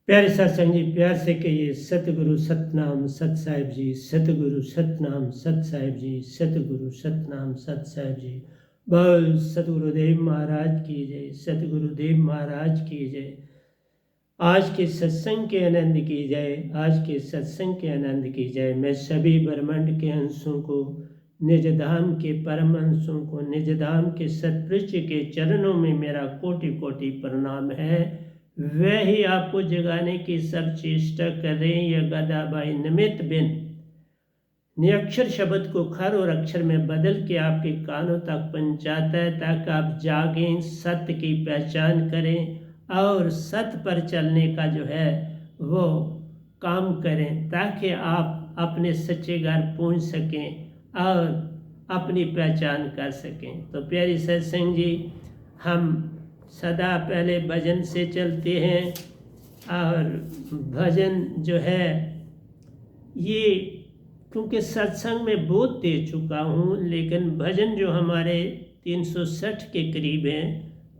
प्यारे सत्संग जी, प्यार से कहिए सतगुरु सतनाम सत साहिब जी, सतगुरु सतनाम सत साहिब जी, सतगुरु सतनाम सत साहिब जी। बोल सतगुरुदेव महाराज की जय, सतगुरुदेव महाराज की जय। आज के सत्संग के आनंद की जय, आज के सत्संग के आनंद की जय। मैं सभी ब्रह्मांड के अंशों को, निज धाम के परम अंशों को, निज धाम के सतपुरुष के चरणों में मेरा कोटि कोटि प्रणाम है। वह ही आपको जगाने की सब चेष्टा कर रहे हैं। यह गदाबाई निमित्त बिन निरक्षर शब्द को खर और अक्षर में बदल के आपके कानों तक पहुंचाता है, ताकि आप जागें, सत्य की पहचान करें और सत्य पर चलने का जो है वो काम करें, ताकि आप अपने सच्चे घर पहुंच सकें और अपनी पहचान कर सकें। तो प्यारी सत्संग जी, हम सदा पहले भजन से चलते हैं और भजन जो है ये, क्योंकि सत्संग में बहुत दे चुका हूँ, लेकिन भजन जो हमारे 360 के करीब हैं,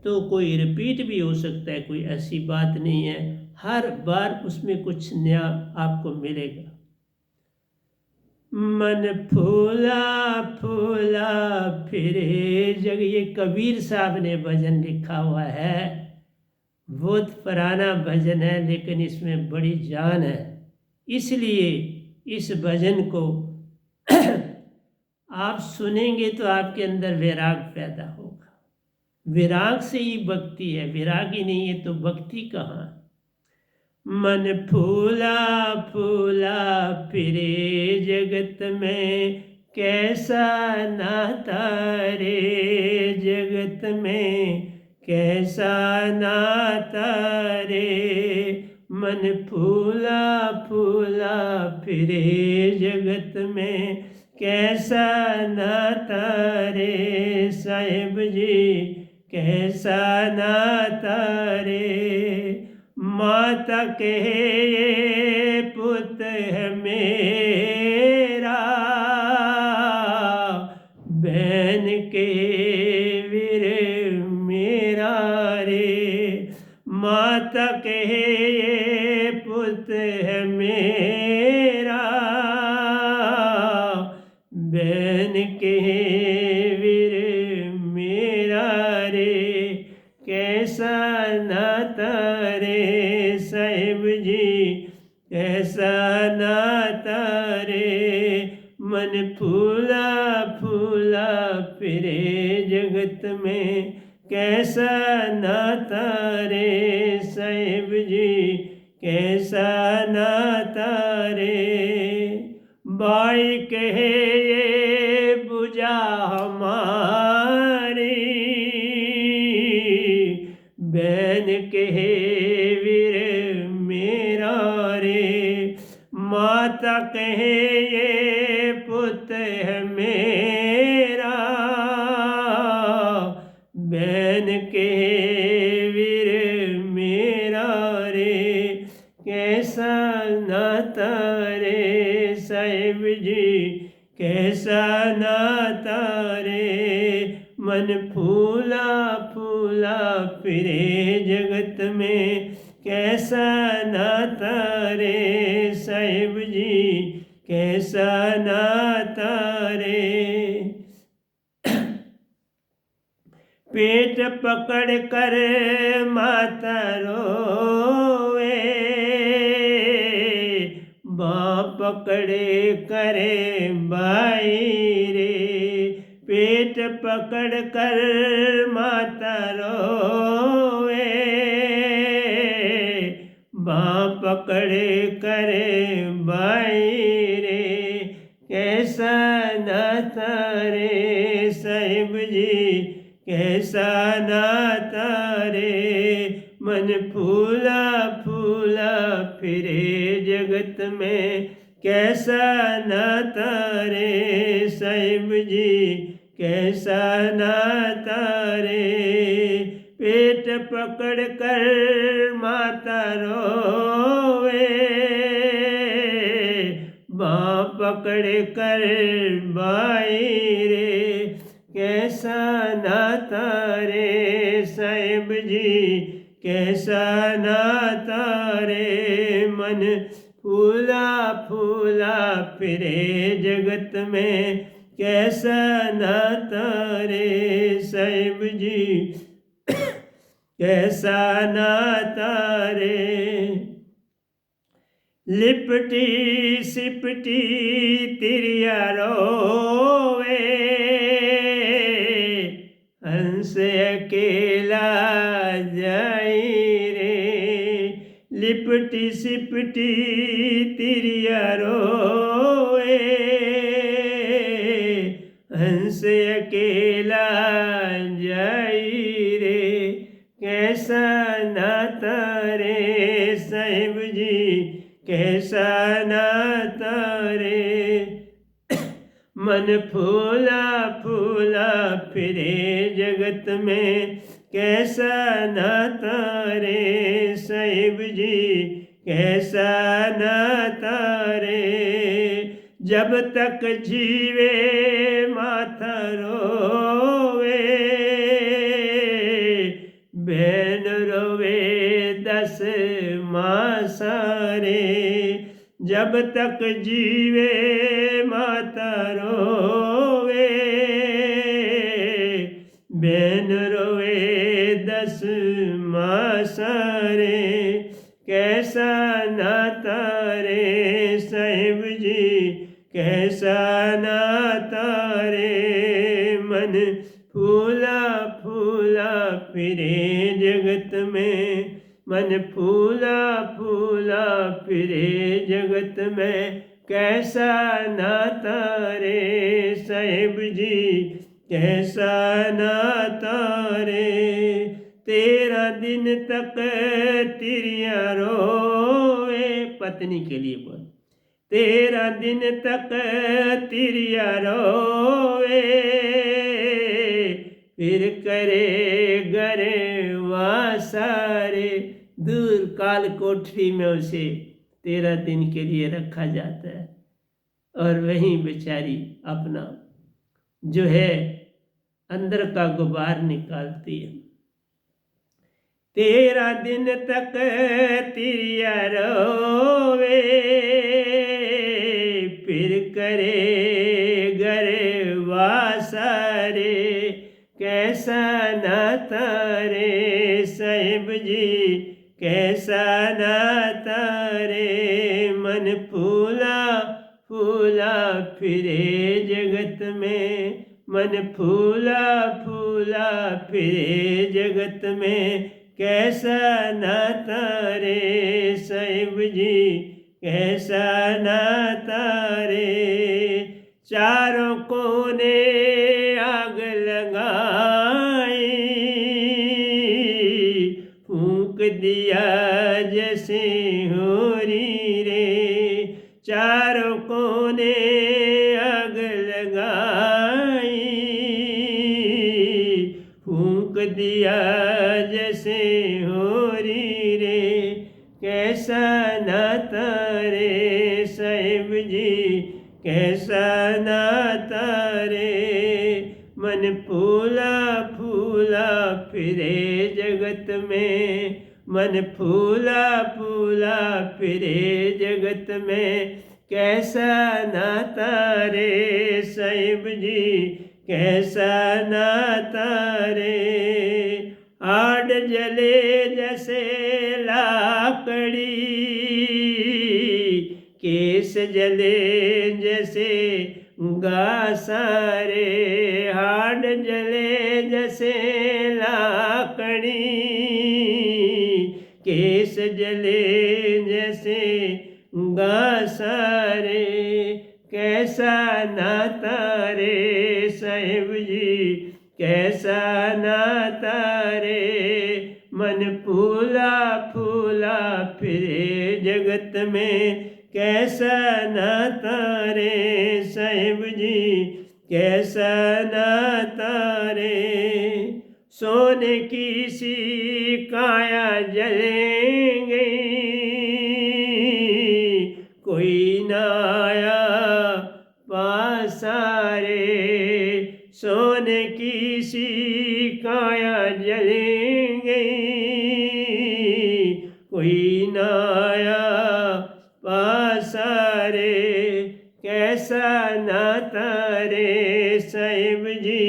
तो कोई रिपीट भी हो सकता है, कोई ऐसी बात नहीं है। हर बार उसमें कुछ नया आपको मिलेगा। मन फूला फूला फिरे जग, ये कबीर साहब ने भजन लिखा हुआ है। बहुत पुराना भजन है, लेकिन इसमें बड़ी जान है। इसलिए इस भजन को आप सुनेंगे तो आपके अंदर वैराग पैदा होगा। विराग से ही भक्ति है, विराग ही नहीं है तो भक्ति कहाँ। मन फूला फूला फिरे जगत में, कैसा नाता रे जगत में, कैसा नाता रे। मन फूला फूला फिरे जगत में, कैसा नाता रे साहिब जी, कैसा नाता रे। माता कहे पुत है मेरा, बहन के वीर मेरा रे। माता कहे पुत है मेरा, बहन के वीर मेरा रे। कैसा नाता रे साहिब जी, कैसा नाता रे। मन फूला फूला फिरे जगत में, कैसा नाता रे साहिब जी, कैसा नाता रे। बाई कहे ये बुझा हमारी, बहन कहे वीर मेरा रे। माता कहे ये पुत है मेरा, बहन कहे वीर मेरा रे। कैसा नाता रे साहिब जी, कैसा नाता रे। मन फूला फूला फिरे जगत में, कैसा नाता रे साहिब जी, कैसा नाता रे। पेट पकड़ कर माता रोवे, बाँ पकड़े करे बाई रे। पेट पकड़ कर माता रोवे, बाँ पकड़े करे बाई रे। कैसा नाता रे साहिब जी, कैसा नाता रे। मन फूला फूला फिरे जगत में, कैसा नाता रे साहिब जी, कैसा नाता रे। पेट पकड़ कर माता रोवे, बाँ पकड़ कर बाई रे। कैसा नाता रे साहिब जी, कैसा नाता तारे मन फूला फूला फिरे जगत में कैसा नाता रे साहिब जी कैसा नाता रे। लिपटी सिपटी तिरिया रोवे हंस अकेला जाई रे। लिपटी सिपटी तिरिया रोवे हंस अकेला जाई रे कैसा नाता रे साहिब जी कैसा नाता रे। मन फूला फूला फिरे जगत में कैसा नाता रे साहिब जी कैसा नाता रे। जब तक जीवे माथा रोवे बहन रोवे 10 मासा रे। जब तक जीवे माता रोवे बहन रोवे 10 मासा रे कैसा नाता रे साहिब जी कैसा नाता रे। मन फूला फूला फिरे जगत में मन फूला फूला फिरे जगत में कैसा नाता रे साहिब जी कैसा नाता रे। 13 दिन तक तिरिया रोवे पत्नी के लिए बोल 13 दिन तक तिरिया रोवे फिर करे गरे वासारे। दूर काल कोठरी में उसे 13 दिन के लिए रखा जाता है और वहीं बेचारी अपना जो है अंदर का गुबार निकालती है। 13 दिन तक तिरिया रोवे फिर करे गरे वासारे कैसा नाता रे साहिब जी कैसा नाता रे। मन फूला फूला फिरे जगत में मन फूला फूला फिरे जगत में कैसा नाता रे साहिब जी कैसा नाता रे। चारों कोने आग लगाई फूंक दिया जैसे होरी रे। चारों कोने आग लगाई फूंक दिया जैसे होरी रे कैसा नाता रे साहिब जी कैसा नाता रे। मन फूला फूला फिरे जगत में मन फूला फूला फिरे जगत में कैसा नाता रे साहिब जी कैसा नाता रे। आड़ जले जैसे लाकड़ी केस जले जैसे गासारे। हाड़ जले जैसे लाकड़ी केस जले जैसे गासारे कैसा नाता रे साहिब जी कैसा नाता रे। मन फूला फूला फिरे जगत में कैसा नाता रे साहिब जी कैसा नाता रे। सोने की सी काया जलेंगे कोई ना आया पासारे। सोने की सी काया जलेंगे कोई नाया पासारे, कैसा नाता रे साहिब जी,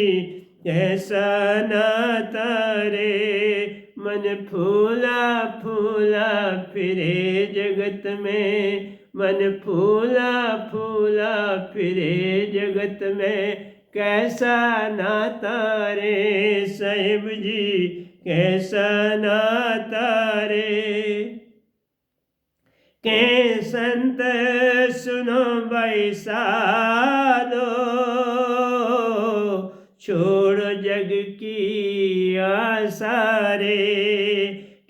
कैसा नाता रे। मन फूला फूला फिरे जगत में, मन फूला फूला फिरे जगत में, कैसा नाता रे साहिब जी, कैसा नाता रे। के संत सुनो भाई साधो, छोड़ो जग की आशा रे।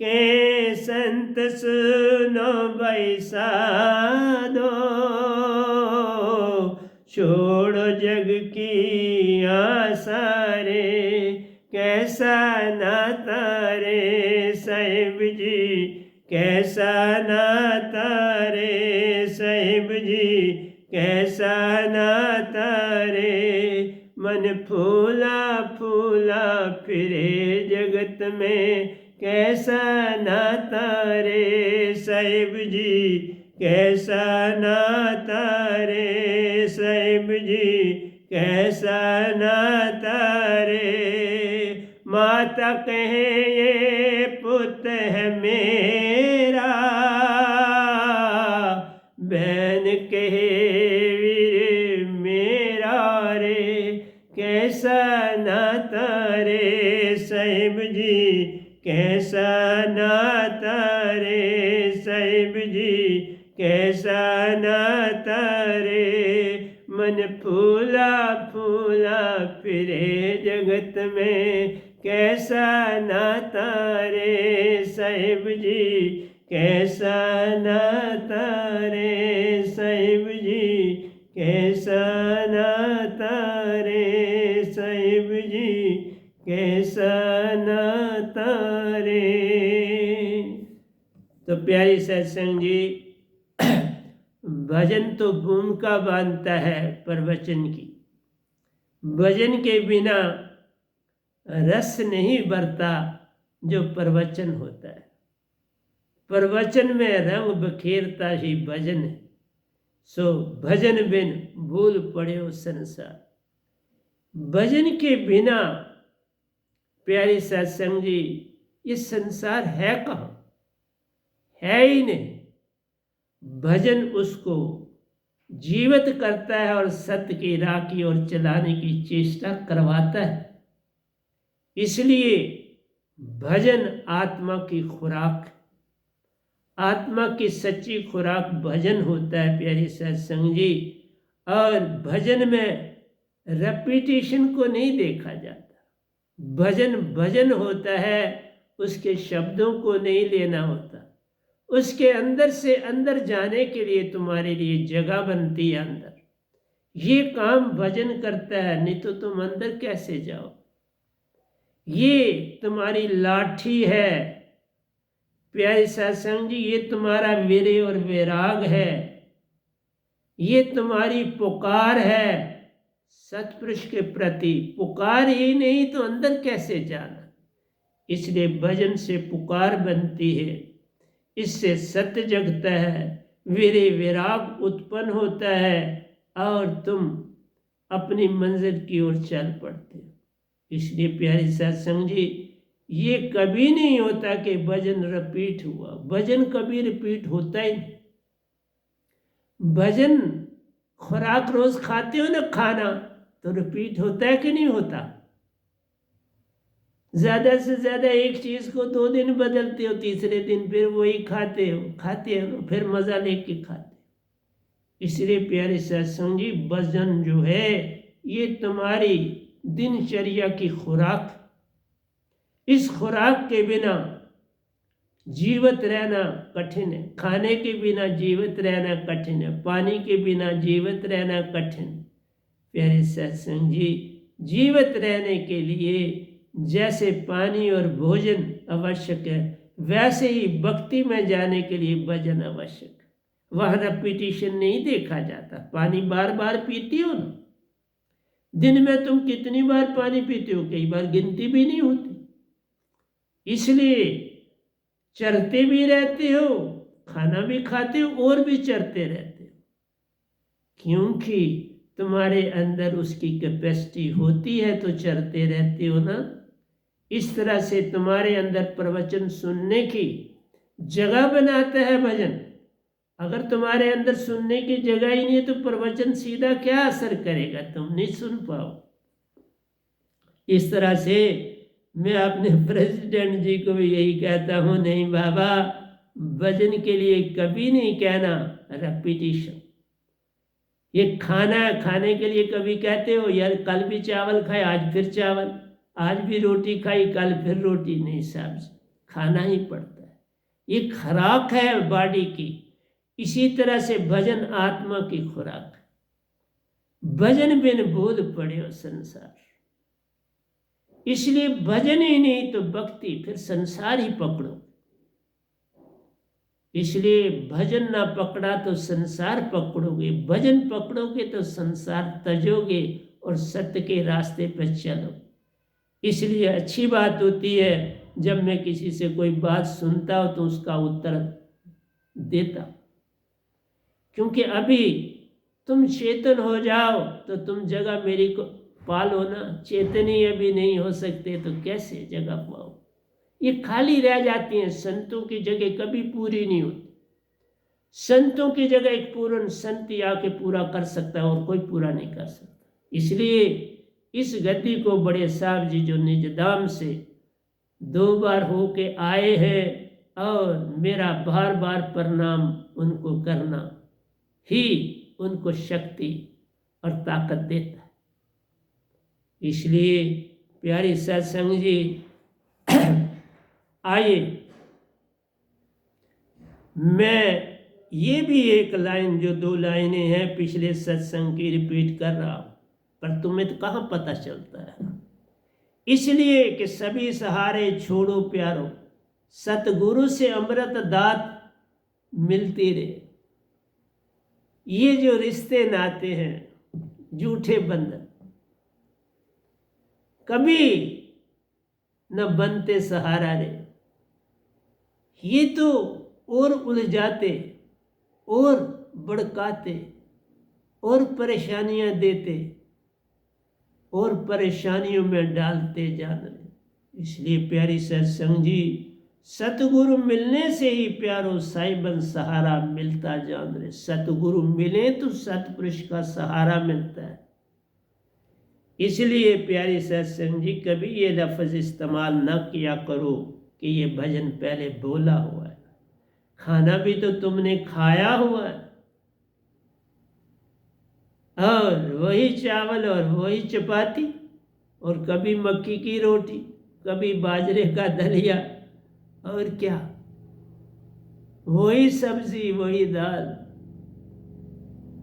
के संत सुनो भाई साधो, छोड़ो जग की आशा रे। कैसा नाता रे साहिब जी, कैसा नाता रे साहिब जी, कैसा नाता रे। मन फूला फूला फिरे जगत में, कैसा नाता रे साहिब जी, कैसा नाता रे साहिब जी, कैसा नाता रे। माता कहे ये पुत है मेरा, बहन कहे वीर मेरा रे। कैसा नाता रे साहिब जी, कैसा नाता रे साहिब जी, कैसा नाता रे। मन फूला फूला फिरे जगत में, कैसा नाता रे साहिब जी, कैसा नाता रे साहिब जी, कैसा नाता रे साहिब जी, कैसा नाता रे। तो प्यारी सत्संग जी, भजन तो भूमिका बांधता है प्रवचन की। भजन के बिना रस नहीं भरता जो प्रवचन होता है। प्रवचन में रंग बखेरता ही भजन है। सो भजन बिन भूल पड़े संसार। भजन के बिना प्यारी सत्संग जी ये संसार है कहाँ? है ही नहीं। भजन उसको जीवित करता है और सत्य की राह की ओर चलाने की चेष्टा करवाता है। इसलिए भजन आत्मा की खुराक, आत्मा की सच्ची खुराक भजन होता है प्यारी सत्संग जी। और भजन में रेपिटेशन को नहीं देखा जाता। भजन भजन होता है, उसके शब्दों को नहीं लेना होता। उसके अंदर से अंदर जाने के लिए तुम्हारे लिए जगह बनती है अंदर। ये काम भजन करता है, नहीं तो तुम अंदर कैसे जाओ। ये तुम्हारी लाठी है प्यारे सत्संग जी, ये तुम्हारा वीर्य और वैराग है, ये तुम्हारी पुकार है सतपुरुष के प्रति। पुकार ही नहीं तो अंदर कैसे जाना। इसलिए भजन से पुकार बनती है, इससे सत्य जगता है, वीर्य वैराग उत्पन्न होता है और तुम अपनी मंजिल की ओर चल पड़ते हो। इसलिए प्यारी सत्संग जी, ये कभी नहीं होता कि भजन रिपीट हुआ। भजन कभी रिपीट होता ही नहीं। भजन खुराक रोज खाते हो ना, खाना तो रिपीट होता है कि नहीं होता। ज्यादा से ज्यादा एक चीज को 2 दिन बदलते हो, तीसरे दिन फिर वही खाते हो, फिर मजा लेके खाते हो। इसलिए प्यारे सत्संग जी, भजन जो है ये तुम्हारी दिनचर्या की खुराक। इस खुराक के बिना जीवित रहना कठिन है। खाने के बिना जीवित रहना कठिन है। पानी के बिना जीवित रहना कठिन। प्यारे सत्संग जी, जीवित रहने के लिए जैसे पानी और भोजन आवश्यक है, वैसे ही भक्ति में जाने के लिए भजन आवश्यक है। वहाँ रेपिटेशन नहीं देखा जाता। पानी बार बार पीते हो ना, दिन में तुम कितनी बार पानी पीते हो, कई बार गिनती भी नहीं होती। इसलिए चरते भी रहते हो, खाना भी खाते हो और भी चरते रहते हो, क्योंकि तुम्हारे अंदर उसकी कैपेसिटी होती है तो चरते रहते हो ना। इस तरह से तुम्हारे अंदर प्रवचन सुनने की जगह बनाता है भजन। अगर तुम्हारे अंदर सुनने की जगह ही नहीं है तो प्रवचन सीधा क्या असर करेगा, तुम नहीं सुन पाओ। इस तरह से मैं अपने प्रेसिडेंट जी को भी यही कहता हूँ, नहीं बाबा, भजन के लिए कभी नहीं कहना रेपिटिशन। ये खाने के लिए कभी कहते हो यार कल भी चावल खाए आज फिर चावल, आज भी रोटी खाई कल फिर रोटी, नहीं साहब, खाना ही पड़ता है, ये खुराक है बॉडी की। इसी तरह से भजन आत्मा की खुराक। भजन बिन बोध पड़े हो संसार, इसलिए भजन ही नहीं तो भक्ति, फिर संसार ही पकड़ो। इसलिए भजन ना पकड़ा तो संसार पकड़ोगे, भजन पकड़ोगे तो संसार तजोगे और सत्य के रास्ते पर चलो। इसलिए अच्छी बात होती है जब मैं किसी से कोई बात सुनता हूँ तो उसका उत्तर देता, क्योंकि अभी तुम चेतन हो जाओ तो तुम जगह मेरी को पालो ना। चेतन ही अभी नहीं हो सकते तो कैसे जगह पाओ, ये खाली रह जाती हैं। संतों की जगह कभी पूरी नहीं होती। संतों की जगह एक पूर्ण संत ही आके पूरा कर सकता है और कोई पूरा नहीं कर सकता। इसलिए इस गद्दी को बड़े साहब जी जो निजधाम से 2 बार होके आए हैं, और मेरा बार बार प्रणाम उनको करना ही उनको शक्ति और ताकत देता है। इसलिए प्यारी सत्संग जी आइए, मैं ये भी एक लाइन जो 2 लाइनें हैं पिछले सत्संग की रिपीट कर रहा हूँ, पर तुम्हें तो कहाँ पता चलता है। इसलिए कि सभी सहारे छोड़ो प्यारो, सतगुरु से अमृत दात मिलती रहे। ये जो रिश्ते नाते हैं झूठे बंधन कभी न बनते सहारा रे, ये तो और उलझाते और भड़काते और परेशानियां देते और परेशानियों में डालते जान रहे। इसलिए प्यारी सत्संग जी, सतगुरु मिलने से ही प्यारो साहिबन सहारा मिलता जान रहे। सतगुरु मिले तो सतपुरुष का सहारा मिलता है। इसलिए प्यारी सत्संग जी, कभी ये लफ्ज़ इस्तेमाल न किया करो कि ये भजन पहले बोला हुआ है। खाना भी तो तुमने खाया हुआ है, और वही चावल और वही चपाती, और कभी मक्की की रोटी, कभी बाजरे का दलिया, और क्या, वही सब्जी वही दाल।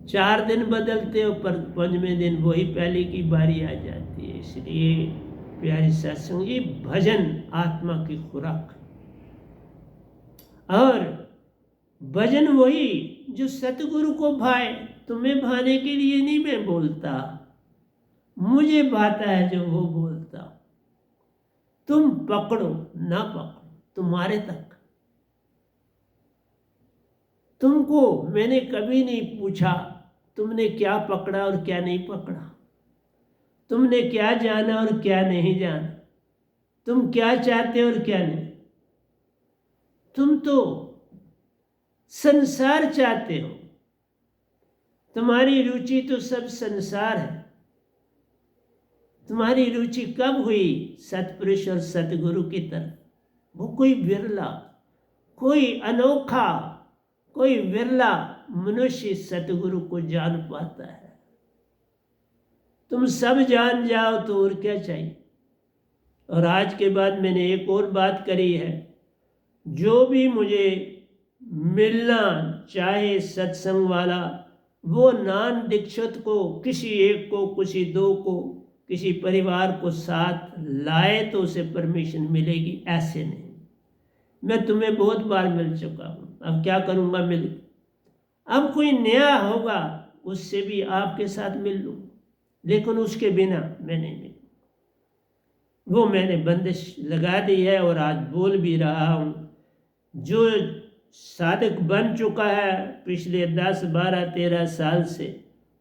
4 दिन बदलते हो पर 5वें दिन वही पहले की बारी आ जाती है। इसलिए प्यारी सत्संग जी, भजन आत्मा की खुराक, और भजन वही जो सतगुरु को भाए। तुम्हें भाने के लिए नहीं मैं बोलता, मुझे भाता है जो वो बोलता। तुम पकड़ो ना पकड़ो तुम्हारे तक। तुमको मैंने कभी नहीं पूछा तुमने क्या पकड़ा और क्या नहीं पकड़ा, तुमने क्या जाना और क्या नहीं जाना, तुम क्या चाहते और क्या नहीं। तुम तो संसार चाहते हो, तुम्हारी रुचि तो सब संसार है। तुम्हारी रुचि कब हुई सतपुरुष और सतगुरु की तरफ? वो कोई विरला, कोई अनोखा, कोई विरला मनुष्य सतगुरु को जान पाता है। तुम सब जान जाओ तो और क्या चाहिए। और आज के बाद मैंने एक और बात करी है, जो भी मुझे मिलना चाहे सत्संग वाला, वो नान दीक्षित को, किसी एक को, किसी 2 को, किसी परिवार को साथ लाए तो उसे परमिशन मिलेगी, ऐसे नहीं। मैं तुम्हें बहुत बार मिल चुका हूँ, अब क्या करूँगा मिल। अब कोई नया होगा उससे भी आपके साथ मिल लूँ, लेकिन उसके बिना मैं नहीं मिलूँ। वो मैंने बंदिश लगा दी है और आज बोल भी रहा हूँ जो साधक बन चुका है पिछले 10, 12, 13 साल से,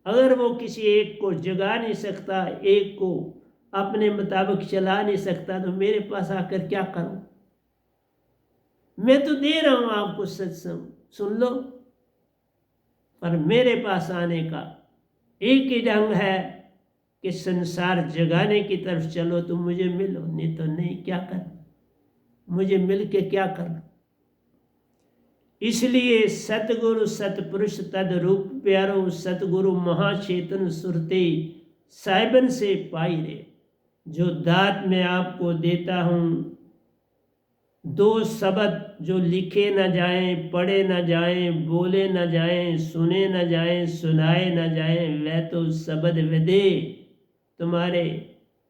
अगर वो किसी एक को जगा नहीं सकता, एक को अपने मुताबिक चला नहीं सकता, तो मेरे पास आकर क्या करूं? मैं तो दे रहा हूं आपको सत्संग, सुन लो, पर मेरे पास आने का एक ही ढंग है कि संसार जगाने की तरफ चलो तो मुझे मिलो, नहीं तो नहीं। क्या करना, मुझे मिल के क्या करना? इसलिए सतगुरु सतपुरुष तद रूप प्यारो, सतगुरु महाचेतन सुरते साहिबन से पाई रे। जो दात मैं आपको देता हूँ, दो शब्द जो लिखे न जाएं, पढ़े न जाएं, बोले न जाएं, सुने न जाएं, सुनाए न जाएं, वह तो शब्द विदे तुम्हारे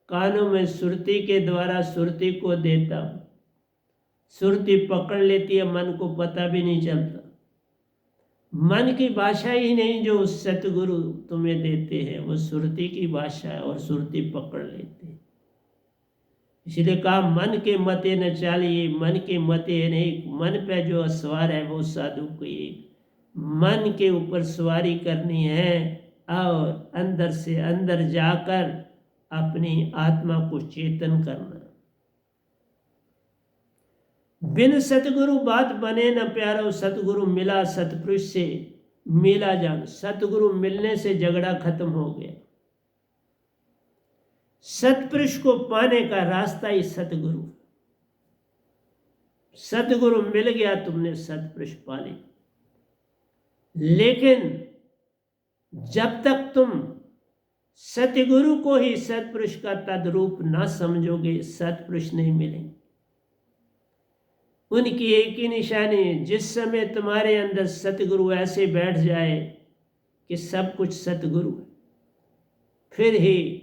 कानों में सुरती के द्वारा सुरती को देता हूँ। सुरती पकड़ लेती है, मन को पता भी नहीं चलता। मन की भाषा ही नहीं जो सतगुरु तुम्हें देते हैं, वो सुरती की भाषा है और सुरती पकड़ लेती है। इसलिए कहा मन के मते न चालिए, मन के मते नहीं। मन पे जो असवार है वो साधु को एक मन के ऊपर सवारी करनी है और अंदर से अंदर जाकर अपनी आत्मा को चेतन करना। बिन सतगुरु बात बने न प्यारो, सतगुरु मिला सतपुरुष से मिला जान। सतगुरु मिलने से झगड़ा खत्म हो गया। सतपुरुष को पाने का रास्ता ही सतगुरु। सतगुरु मिल गया, तुमने सतपुरुष पा ली। लेकिन जब तक तुम सतगुरु को ही सतपुरुष का तद्रूप ना समझोगे, सतपुरुष नहीं मिलेंगे। उनकी एक ही निशानी, जिस समय तुम्हारे अंदर सतगुरु ऐसे बैठ जाए कि सब कुछ सतगुरु है, फिर ही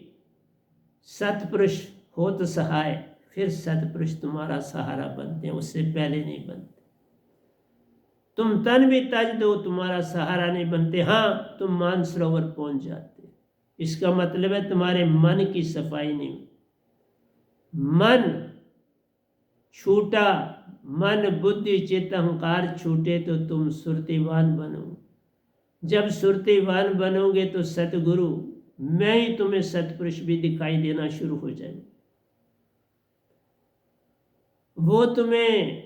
सतपुरुष हो तो सहाय, फिर सतपुरुष तुम्हारा सहारा बनते हैं, उससे पहले नहीं बनते। तुम तन भी तज दो, तुम्हारा सहारा नहीं बनते। हाँ, तुम मानसरोवर पहुंच जाते। इसका मतलब है तुम्हारे मन की सफाई नहीं हुई। मन छूटा, मन बुद्धि चित्त अहंकार छूटे तो तुम सुरतिवान बनो। जब सुरतिवान बनोगे तो सतगुरु मैं ही तुम्हें सतपुरुष भी दिखाई देना शुरू हो जाएगा। वो तुम्हें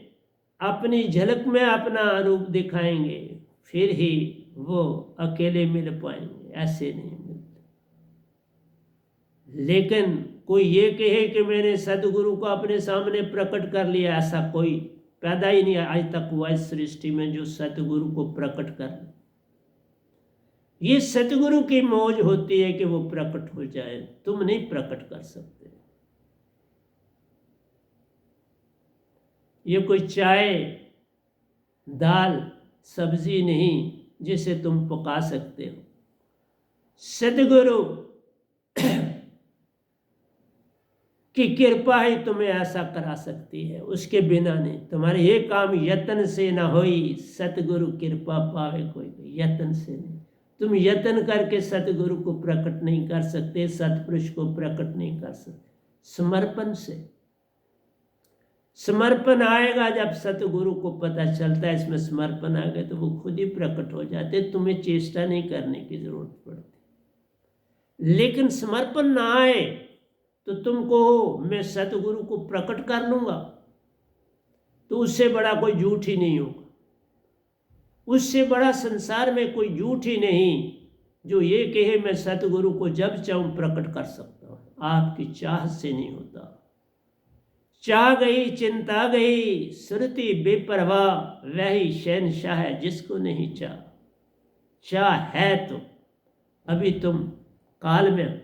अपनी झलक में अपना रूप दिखाएंगे, फिर ही वो अकेले मिल पाएंगे, ऐसे नहीं मिलते। लेकिन कोई ये कहे कि मैंने सतगुरु को अपने सामने प्रकट कर लिया, ऐसा कोई पैदा ही नहीं आज तक हुआ इस सृष्टि में जो सतगुरु को प्रकट कर ले। ये सतगुरु की मौज होती है कि वो प्रकट हो जाए, तुम नहीं प्रकट कर सकते। ये कोई चाय दाल सब्जी नहीं जिसे तुम पका सकते हो। सतगुरु की कृपा ही तुम्हें ऐसा करा सकती है, उसके बिना नहीं। तुम्हारे ये काम यत्न से ना होई, सतगुरु कृपा पावे कोई, यत्न से नहीं। तुम यत्न करके सतगुरु को प्रकट नहीं कर सकते, सतपुरुष को प्रकट नहीं कर सकते। समर्पण से, समर्पण आएगा जब सतगुरु को पता चलता है इसमें समर्पण आ गया तो वो खुद ही प्रकट हो जाते, तुम्हें चेष्टा नहीं करने की जरूरत पड़ती। लेकिन समर्पण ना आए तो तुम कहो मैं सतगुरु को प्रकट कर लूंगा, तो उससे बड़ा कोई झूठ ही नहीं होगा। उससे बड़ा संसार में कोई झूठ ही नहीं जो ये कहे मैं सतगुरु को जब चाहूं प्रकट कर सकता हूं। आपकी चाह से नहीं होता। चाह गई चिंता गई, सुरती बेपरवाह, वही शहनशाह है जिसको नहीं चाह। चाह है तो अभी तुम काल में हो।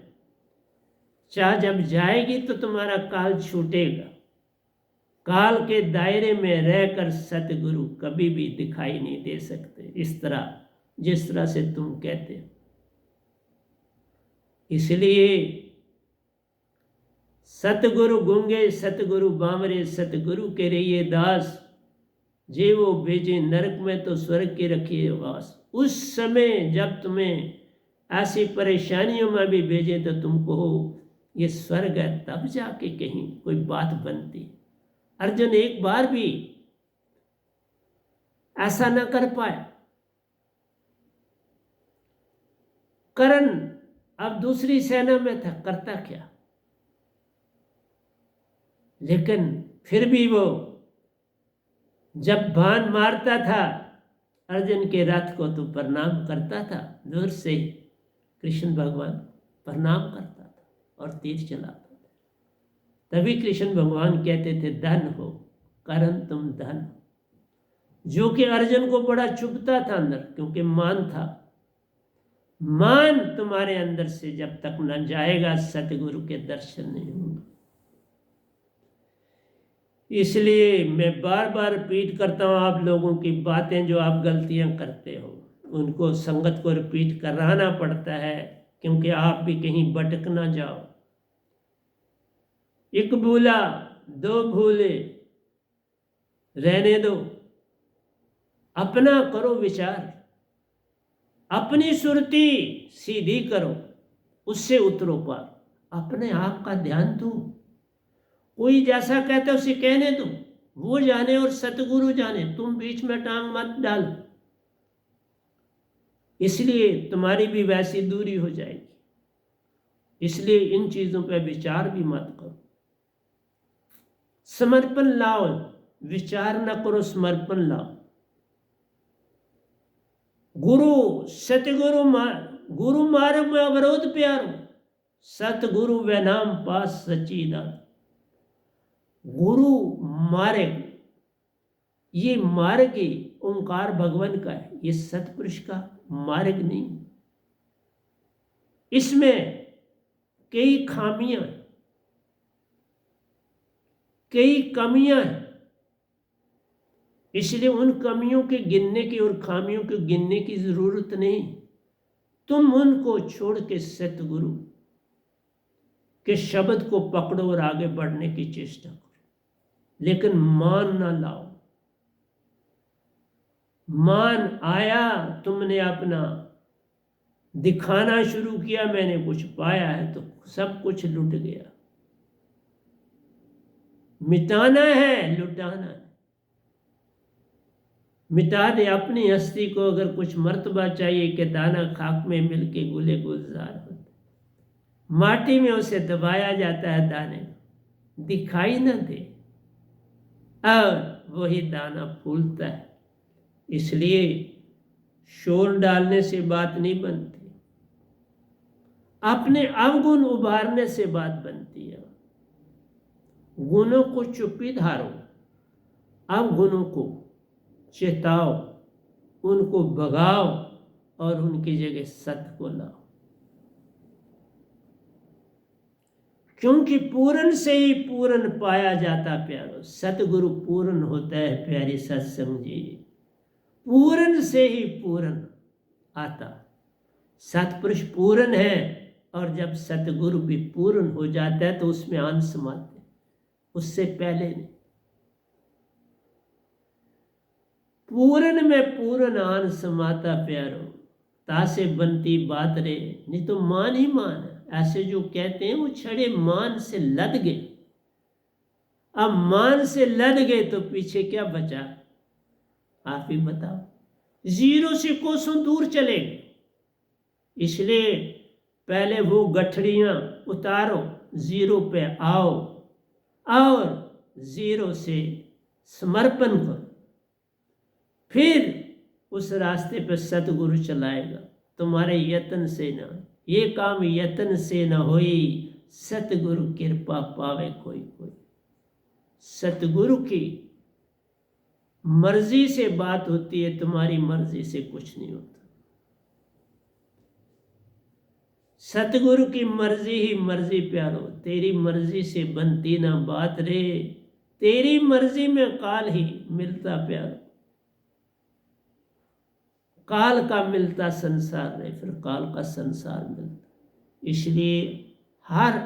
चाह जब जाएगी तो तुम्हारा काल छूटेगा। काल के दायरे में रहकर सतगुरु कभी भी दिखाई नहीं दे सकते, इस तरह जिस तरह से तुम कहते हो। इसलिए सतगुरु गूंगे सतगुरु बामरे, सतगुरु के रहिए दास, जे वो भेजे नरक में तो स्वर्ग के रखिए वास। उस समय जब तुम्हें ऐसी परेशानियों में भी भेजे तो तुम कहो ये स्वर्ग है, तब जाके कहीं कोई बात बनती। अर्जुन एक बार भी ऐसा न कर पाया। कर्ण अब दूसरी सेना में था, करता क्या, लेकिन फिर भी वो जब बाण मारता था अर्जुन के रथ को तो प्रणाम करता था, दूर से कृष्ण भगवान प्रणाम करता था और तीर चलाता था। तभी कृष्ण भगवान कहते थे धन हो कर्ण तुम धन हो, जो कि अर्जुन को बड़ा चुभता था अंदर, क्योंकि मान था। मान तुम्हारे अंदर से जब तक न जाएगा सतगुरु के दर्शन नहीं होंगे। इसलिए मैं बार बार रिपीट करता हूँ, आप लोगों की बातें जो आप गलतियां करते हो उनको संगत को रिपीट कराना पड़ता है, क्योंकि आप भी कहीं भटक ना जाओ। एक भूला दो भूले रहने दो, अपना करो विचार, अपनी सुरती सीधी करो, उससे उतरो पार। अपने आप का ध्यान दो, कोई जैसा कहता है उसे कहने दो, वो जाने और सतगुरु जाने, तुम बीच में टांग मत डालो। इसलिए तुम्हारी भी वैसी दूरी हो जाएगी। इसलिए इन चीजों पर विचार भी मत करो, समर्पण लाओ, विचार न करो, समर्पण लाओ। गुरु सतगुरु गुरु मार्ग में अवरोध प्यारो, सतगुरु व नाम पास सच्चिदान। गुरु मार्ग, ये मार्ग ही ओंकार भगवान का है, ये सतपुरुष का मार्ग नहीं। इसमें कई खामियां, कई कमियां हैं, इसलिए उन कमियों के गिनने की और खामियों के गिनने की जरूरत नहीं। तुम उनको छोड़ के सतगुरु के शब्द को पकड़ो और आगे बढ़ने की चेष्टा करो, लेकिन मान ना लाओ। मान आया, तुमने अपना दिखाना शुरू किया, मैंने कुछ पाया है, तो सब कुछ लुट गया। मिटाना है, लुटाना है। मिटा दे अपनी हस्ती को, अगर कुछ मर्तबा चाहिए कि दाना खाक में मिलके गुले गुलजार होते, माटी में उसे दबाया जाता है, दाने दिखाई न दे और वही दाना फूलता है। इसलिए शोर डालने से बात नहीं बनती, अपने अवगुण उभारने से बात बनती है। गुणों को चुप्पी धारो, अवगुणों को चेताओ, उनको भगाओ और उनकी जगह सत्य को लाओ, क्योंकि पूर्ण से ही पूर्ण पाया जाता प्यारो। सतगुरु पूर्ण होता है प्यारी सत्संग जी, पूर्ण से ही पूर्ण आता। सतपुरुष पूर्ण है, और जब सतगुरु भी पूर्ण हो जाता है तो उसमें अंश समाते, उससे पहले नहीं। पूर्ण में पूर्ण अंश समाता प्यारो, तासे बनती बात रे, नहीं तो मान ही मान है। ऐसे जो कहते हैं वो छड़े मान से लद गए। अब मान से लद गए तो पीछे क्या बचा, आप ही बताओ। जीरो से कोसों दूर चले गए। इसलिए पहले वो गठड़ियां उतारो, जीरो पे आओ और जीरो से समर्पण करो, फिर उस रास्ते पर सतगुरु चलाएगा। तुम्हारे यत्न से ना, ये काम यत्न से न होई, सतगुरु कृपा पावे कोई कोई। सतगुरु की मर्जी से बात होती है, तुम्हारी मर्जी से कुछ नहीं होता। सतगुरु की मर्जी ही मर्जी प्यारो, तेरी मर्जी से बनती ना बात रे, तेरी मर्जी में काल ही मिलता प्यारो। काल का मिलता संसार रे, फिर काल का संसार मिलता। इसलिए हर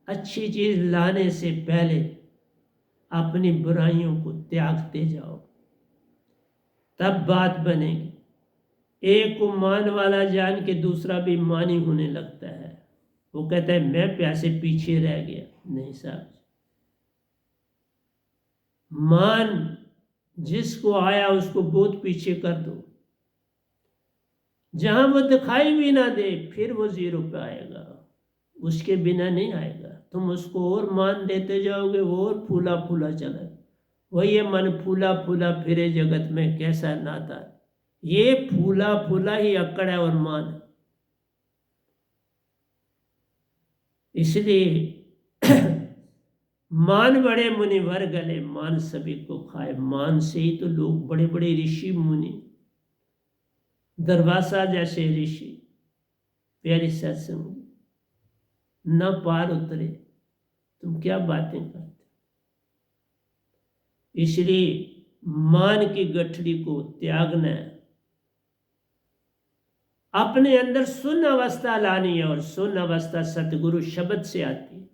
अच्छी चीज लाने से पहले अपनी बुराइयों को त्यागते जाओ, तब बात बनेगी। एक को मान वाला जान के दूसरा भी मानी होने लगता है। वो कहता है मैं प्यासे पीछे रह गया। नहीं साहब, मान जिसको आया उसको बहुत पीछे कर दो। जहां वो दिखाई भी ना दे फिर वो 0 पे आएगा, उसके बिना नहीं आएगा। तुम उसको और मान देते जाओगे वो और फूला फूला चला। वही ये मन फूला फूला फिरे जगत में कैसा नाता। ये फूला फूला ही अकड़ है और मान है। इसलिए मान बड़े मुनिवर गले, मान सभी को खाए। मान से ही तो लोग बड़े बड़े ऋषि मुनि, दरवासा जैसे ऋषि प्यारी सत्संग न पार उतरे। तुम क्या बातें करते। इसलिए मान की गठरी को त्यागना है, अपने अंदर सुन अवस्था लानी है। और सुन अवस्था सतगुरु शब्द से आती है।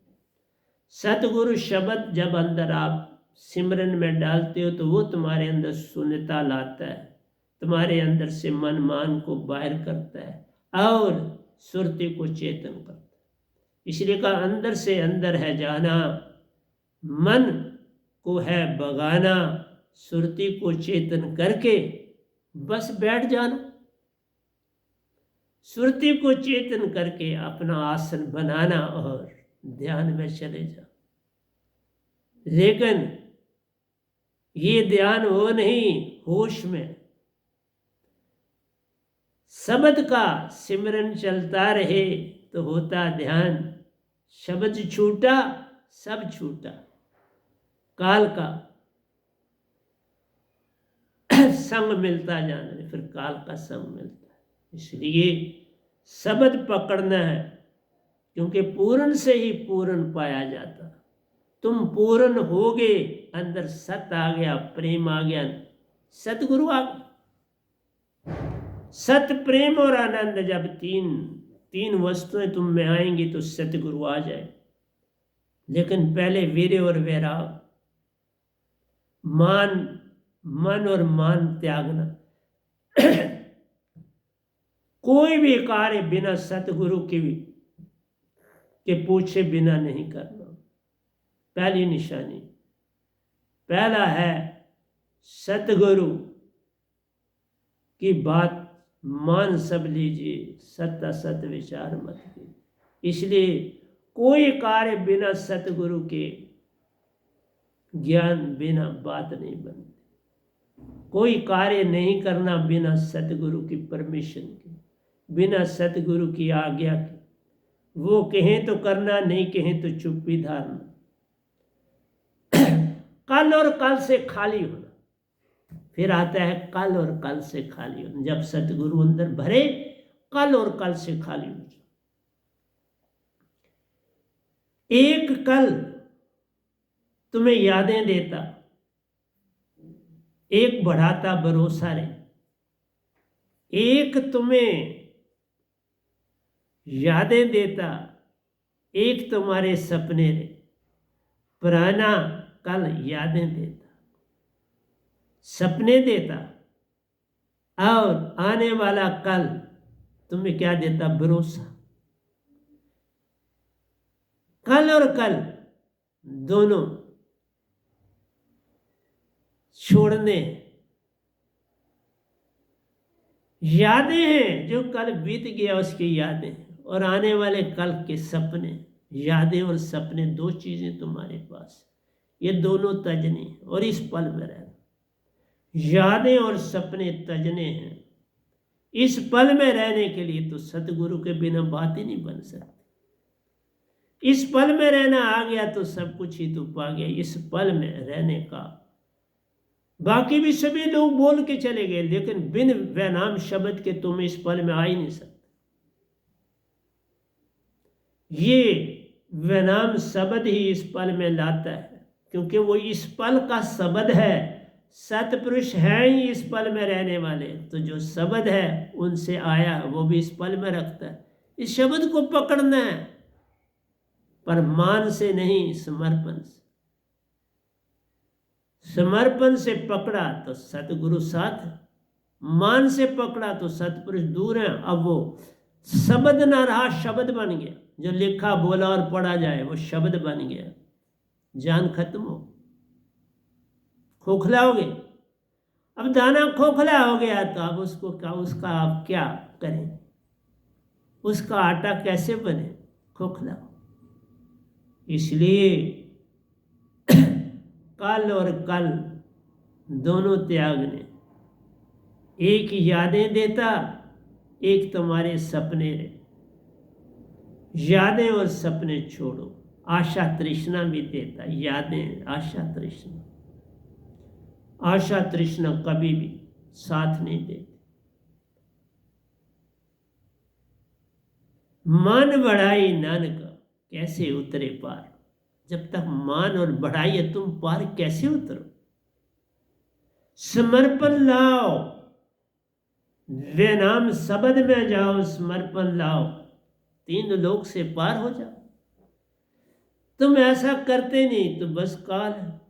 सतगुरु शब्द जब अंदर आप सिमरन में डालते हो तो वो तुम्हारे अंदर शून्यता लाता है, तुम्हारे अंदर से मन मान को बाहर करता है और सुरती को चेतन करता है। इसलिए का अंदर से अंदर है जाना, मन को है भगाना, सुरती को चेतन करके बस बैठ जाना। सुरती को चेतन करके अपना आसन बनाना और ध्यान में चले जाओ। लेकिन ये ध्यान हो नहीं होश में, शब्द का सिमरन चलता रहे तो होता ध्यान। शब्द छूटा सब छूटा, काल का संग मिलता जाना, फिर काल का संग मिलता है। इसलिए शब्द पकड़ना है, क्योंकि पूर्ण से ही पूर्ण पाया जाता। तुम पूर्ण हो गए, अंदर सत आ गया, प्रेम आ गया, सतगुरु आ गया। सत प्रेम और आनंद जब तीन वस्तुएं तुम में आएंगी तो सतगुरु आ जाए। लेकिन पहले वीर्य और वैराग, मन और मान त्यागना। कोई भी कार्य बिना सतगुरु के पूछे बिना नहीं करना। पहली निशानी, पहला है सतगुरु की बात मान सब लीजिए, सत असत विचार मत कीजिए। इसलिए कोई कार्य बिना सतगुरु के ज्ञान बिना बात नहीं बनती। कोई कार्य नहीं करना बिना सतगुरु की परमिशन के, बिना सतगुरु की आज्ञा के। वो कहें तो करना, नहीं कहें तो चुप्पी धारना। कल और कल से खाली होना। फिर आता है कल और कल से खाली होना। जब सतगुरु अंदर भरे, कल और कल से खाली हो जाए। एक कल तुम्हें यादें देता, एक बढ़ाता भरोसा रे। एक तुम्हें यादें देता, एक तुम्हारे सपने रे। पुराना कल यादें देता, सपने देता, और आने वाला कल तुम्हें क्या देता? भरोसा। कल और कल दोनों छोड़ने। यादें हैं जो कल बीत गया उसकी यादें, और आने वाले कल के सपने। यादें और सपने दो चीजें तुम्हारे पास, ये दोनों तजने और इस पल में रहना। यादें और सपने तजने हैं। इस पल में रहने के लिए तो सतगुरु के बिना बात ही नहीं बन सकती। इस पल में रहना आ गया तो सब कुछ ही तो पा गया। इस पल में रहने का, बाकी भी सभी लोग बोल के चले गए, लेकिन बिन वैनाम शब्द के तुम इस पल में आ ही नहीं सकते। ये वैनाम शब्द ही इस पल में लाता है, क्योंकि वो इस पल का शब्द है। सतपुरुष है ही इस पल में रहने वाले, तो जो शब्द है उनसे आया वो भी इस पल में रखता है। इस शब्द को पकड़ना है, पर मान से नहीं, समर्पण से। समर्पण से पकड़ा तो सतगुरु साथ है, मान से पकड़ा तो सतपुरुष दूर है। अब वो शब्द ना रहा, शब्द बन गया। जो लिखा बोला और पढ़ा जाए वो शब्द बन गया। जान खत्म हो, खोखलाओगे अब दाना खोखला हो गया तो अब उसका आप क्या करें? उसका आटा कैसे बने? खोखला। इसलिए कल और कल दोनों त्यागने, एक यादें देता, एक तुम्हारे सपने रहे। यादें और सपने छोड़ो, आशा तृष्णा भी देता। यादें, आशा तृष्णा, आशा तृष्णा कभी भी साथ नहीं देती। मन बढ़ाई नानका कैसे उतरे पार। जब तक मान और बढ़ाई है तुम पार कैसे उतरो? समर्पण लाओ, वे नाम शब्द में जाओ, समर्पण लाओ, 3 लोक से पार हो जाओ। तुम ऐसा करते नहीं तो बस काल है।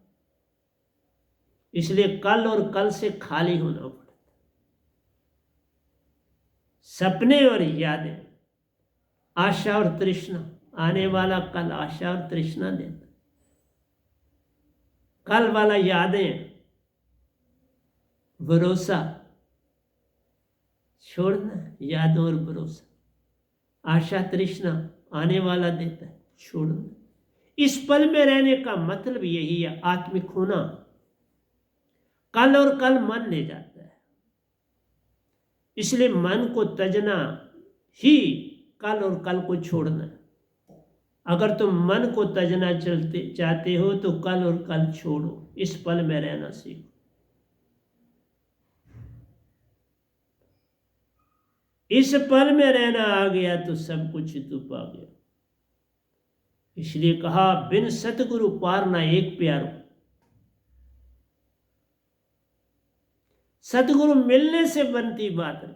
इसलिए कल और कल से खाली होना पड़ता। सपने और यादें, आशा और तृष्णा, आने वाला कल आशा और तृष्णा देता। कल वाला यादें, भरोसा छोड़ना, यादों और भरोसा। आशा तृष्णा आने वाला देता है, छोड़ना। इस पल में रहने का मतलब यही है, आत्मिक होना। कल और कल मन ले जाता है, इसलिए मन को तजना ही कल और कल को छोड़ना। अगर तुम मन को तजना चाहते हो तो कल और कल छोड़ो, इस पल में रहना सीखो। इस पल में रहना आ गया तो सब कुछ तू पा गया। इसलिए कहा बिन सतगुरु पार ना एक प्यारो। सतगुरु मिलने से बनती बात नहीं,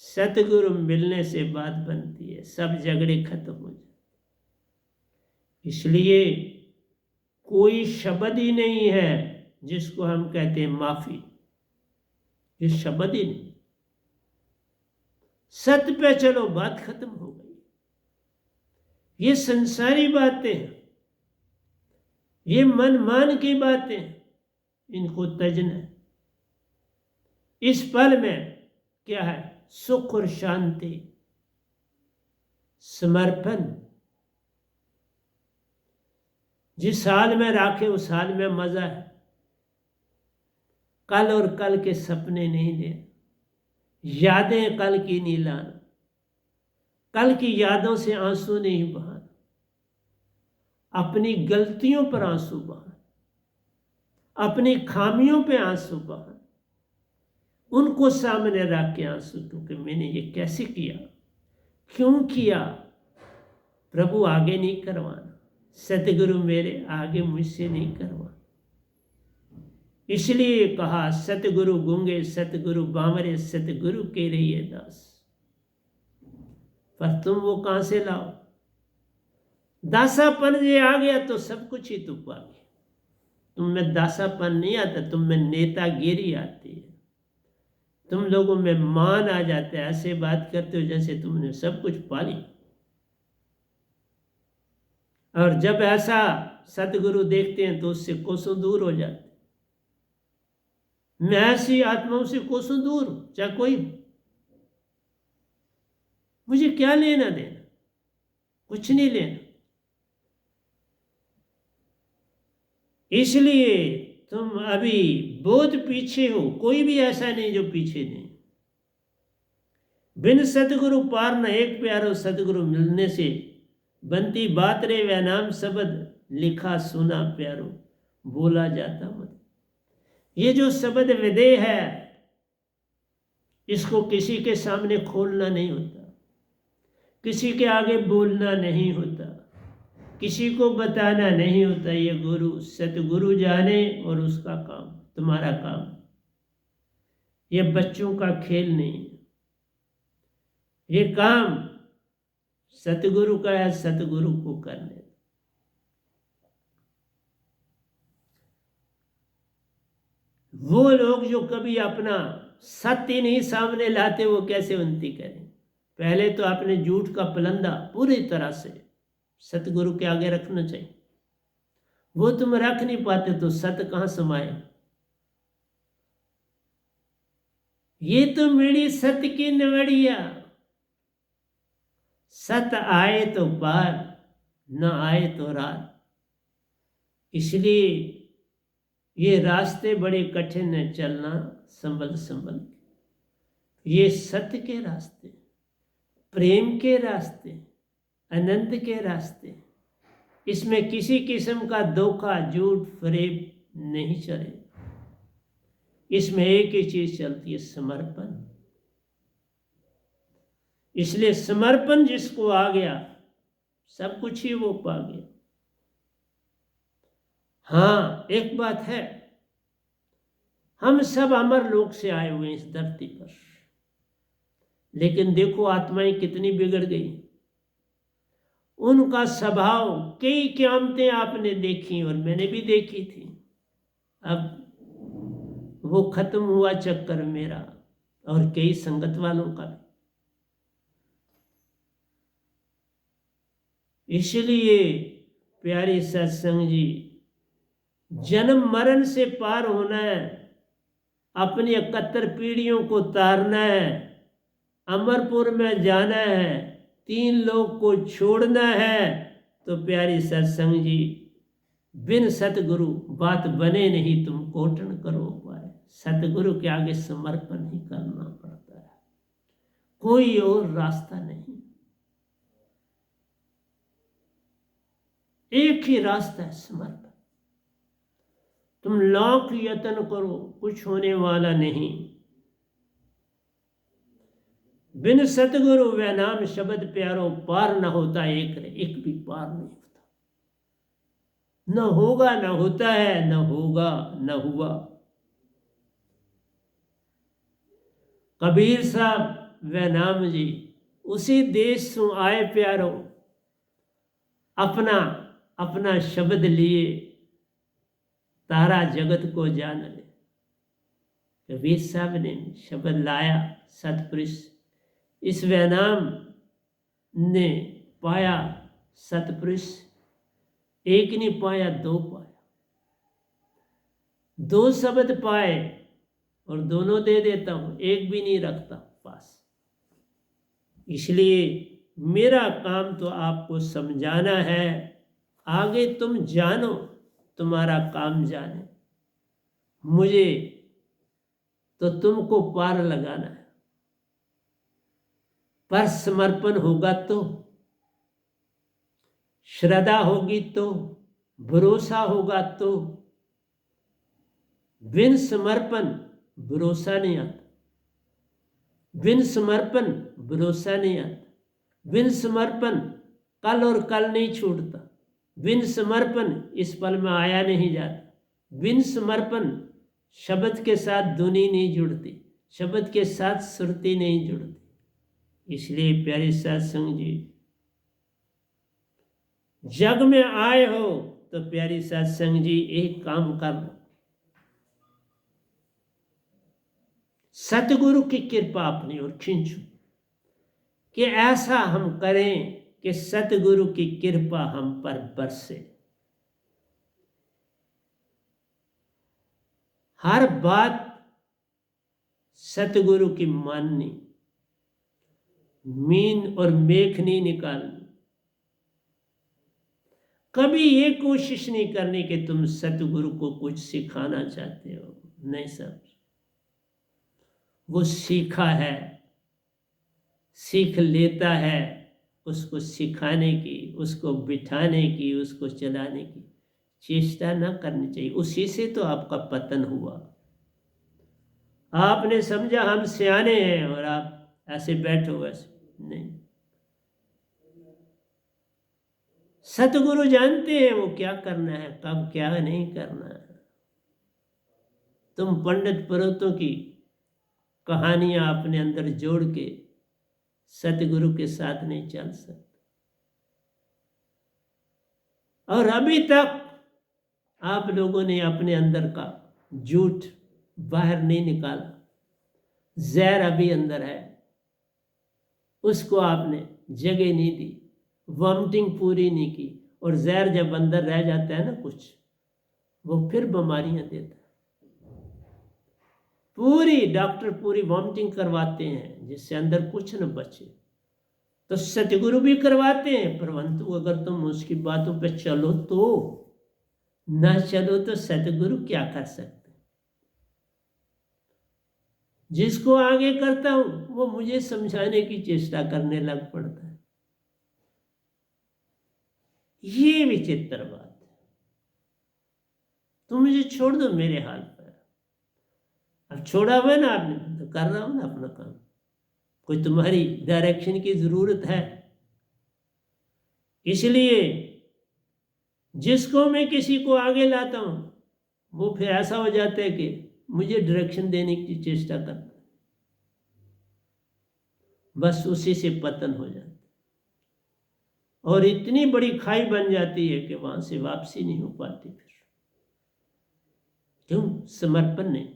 सतगुरु मिलने से बात बनती है, सब झगड़े खत्म हो जाए। इसलिए कोई शब्द ही नहीं है जिसको हम कहते हैं माफी, ये शब्द ही नहीं। सत्य पे चलो, बात खत्म हो गई। ये संसारी बातें, ये मन मान की बातें, इनको तजना है। इस पल में क्या है? सुख और शांति, समर्पण। जिस हाल में राखे उस हाल में मजा है। कल और कल के सपने नहीं देना, यादें कल की नहीं लाना, कल की यादों से आंसू नहीं बहाना, अपनी गलतियों पर आंसू बहाना, अपनी खामियों पे आंसू बहाना, उनको सामने रख के आंसू, क्योंकि मैंने ये कैसे किया, क्यों किया। प्रभु आगे नहीं करवाना, सतगुरु मेरे आगे मुझसे नहीं करवाना। इसलिए कहा सतगुरु गूंगे, सतगुरु बावरे, सतगुरु के रहिए दास। पर तुम वो कहां से लाओ? दासापन ये आ गया तो सब कुछ ही तुम पा गए। तुम में दासापन नहीं आता, तुम में नेतागिरी आती है। तुम लोगों में मान आ जाता है, ऐसे बात करते हो जैसे तुमने सब कुछ पा लिया। और जब ऐसा सतगुरु देखते हैं तो उससे कोसों दूर हो जाते। मैं ऐसी आत्माओं से कोसों दूर हूं, चाहे कोई, मुझे क्या लेना देना, कुछ नहीं लेना। इसलिए तुम अभी बहुत पीछे हो, कोई भी ऐसा नहीं जो पीछे नहीं। बिन सतगुरु पार न एक प्यारो, सतगुरु मिलने से बनती बात रे वह नाम शब्द, लिखा सुना प्यारो, बोला जाता मत। ये जो शब्द विदेह है, इसको किसी के सामने खोलना नहीं होता, किसी के आगे बोलना नहीं होता, किसी को बताना नहीं होता। ये गुरु सतगुरु जाने और उसका काम, तुम्हारा काम। ये बच्चों का खेल नहीं, ये काम सतगुरु का है, सतगुरु को करने। वो लोग जो कभी अपना सत्य नहीं सामने लाते, वो कैसे उन्नति करें? पहले तो अपने झूठ का पलंदा पूरी तरह से सतगुरु के आगे रखना चाहिए। वो तुम रख नहीं पाते तो सत्य कहाँ समाए? ये तो मेरी सत्य की नवड़िया, सत आए तो पार, न आए तो रात। इसलिए ये रास्ते बड़े कठिन है, चलना संभल संभल के। ये सत्य के रास्ते, प्रेम के रास्ते, आनंद के रास्ते, इसमें किसी किस्म का धोखा, झूठ, फरेब नहीं चले। इसमें एक ही चीज चलती है, समर्पण। इसलिए समर्पण जिसको आ गया, सब कुछ ही वो पा गया। हाँ, एक बात है, हम सब अमर लोक से आए हुए हैं इस धरती पर, लेकिन देखो आत्माएं कितनी बिगड़ गई। उनका स्वभाव, कई क़यामतें आपने देखी और मैंने भी देखी थी। अब वो खत्म हुआ चक्कर मेरा और कई संगत वालों का भी। इसलिए प्यारे सत्संग जी, जन्म मरण से पार होना है, अपनी 71 पीढ़ियों को तारना है, अमरपुर में जाना है, 3 लोग को छोड़ना है, तो प्यारी सत्संग जी, बिन सतगुरु बात बने नहीं, तुम कोटन करो पाए। सतगुरु के आगे समर्पण ही करना पड़ता है, कोई और रास्ता नहीं। एक ही रास्ता है, समर्पण। तुम लाख यत्न करो, कुछ होने वाला नहीं। बिन सतगुरु वह नाम शब्द प्यारो, पार न होता एक रे, एक भी पार नहीं होता। न होगा, न होता है, न होगा, न हुआ। कबीर साहब वह नाम जी, उसी देश से आए प्यारो, अपना अपना शब्द लिए, तारा जगत को जान ले। कबीर साहब ने शब्द लाया, सतपुरुष इस वैनाम ने पाया, सतपुरुष एक नहीं पाया, 2 पाया, 2 शब्द पाए और दोनों दे देता हूं, एक भी नहीं रखता पास। इसलिए मेरा काम तो आपको समझाना है, आगे तुम जानो, तुम्हारा काम जाने, मुझे तो तुमको पार लगाना है। पर समर्पण होगा तो, श्रद्धा होगी तो, भरोसा होगा तो। बिन समर्पण भरोसा नहीं आता, बिन समर्पण भरोसा नहीं आता, बिन समर्पण कल और कल नहीं छूटता, बिन समर्पण इस पल में आया नहीं जाता, बिन समर्पण शब्द के साथ धुनी नहीं जुड़ती, शब्द के साथ श्रुति नहीं जुड़ती। इसलिए प्यारे सत्संग जी, जग में आए हो तो प्यारी सत्संग जी एक काम कर लो, सतगुरु की कृपा अपनी ओर खींचो, कि ऐसा हम करें कि सतगुरु की कृपा हम पर बरसे। हर बात सतगुरु की माननी, मीन और मेख नहीं निकालनी। कभी ये कोशिश नहीं करनी कि तुम सतगुरु को कुछ सिखाना चाहते हो, नहीं सब वो सीखा है, सीख लेता है, उसको सिखाने की, उसको बिठाने की, उसको चलाने की चेष्टा ना करनी चाहिए। उसी से तो आपका पतन हुआ। आपने समझा हम सियाने हैं और आप ऐसे बैठो, वैसे नहीं। सतगुरु जानते हैं वो क्या करना है, कब क्या नहीं करना है। तुम पंडित पुरोहितों की कहानियां अपने अंदर जोड़ के सतगुरु के साथ नहीं चल सकते। और अभी तक आप लोगों ने अपने अंदर का झूठ बाहर नहीं निकाला, जहर अभी अंदर है, उसको आपने जगह नहीं दी, वॉमिटिंग पूरी नहीं की। और जहर जब अंदर रह जाता है ना कुछ, वो फिर बीमारियां देता है। पूरी डॉक्टर पूरी वॉमिटिंग करवाते हैं जिससे अंदर कुछ न बचे, तो सतगुरु भी करवाते हैं, परंतु अगर तुम उसकी बातों पे चलो तो, ना चलो तो सतगुरु क्या कर सकते। जिसको आगे करता हूं वो मुझे समझाने की चेष्टा करने लग पड़ता है। ये विचित्र बात है। तुम मुझे छोड़ दो मेरे हाल पर। अब छोड़ा हुआ ना आपने, तो कर रहा हूं ना अपना काम। कोई तुम्हारी डायरेक्शन की जरूरत है, इसलिए जिसको मैं किसी को आगे लाता हूं वो फिर ऐसा हो जाता है कि मुझे डायरेक्शन देने की चेष्टा करता है, बस उसी से पतन हो जाता है और इतनी बड़ी खाई बन जाती है कि वहां से वापसी नहीं हो पाती। फिर क्यों? समर्पण नहीं।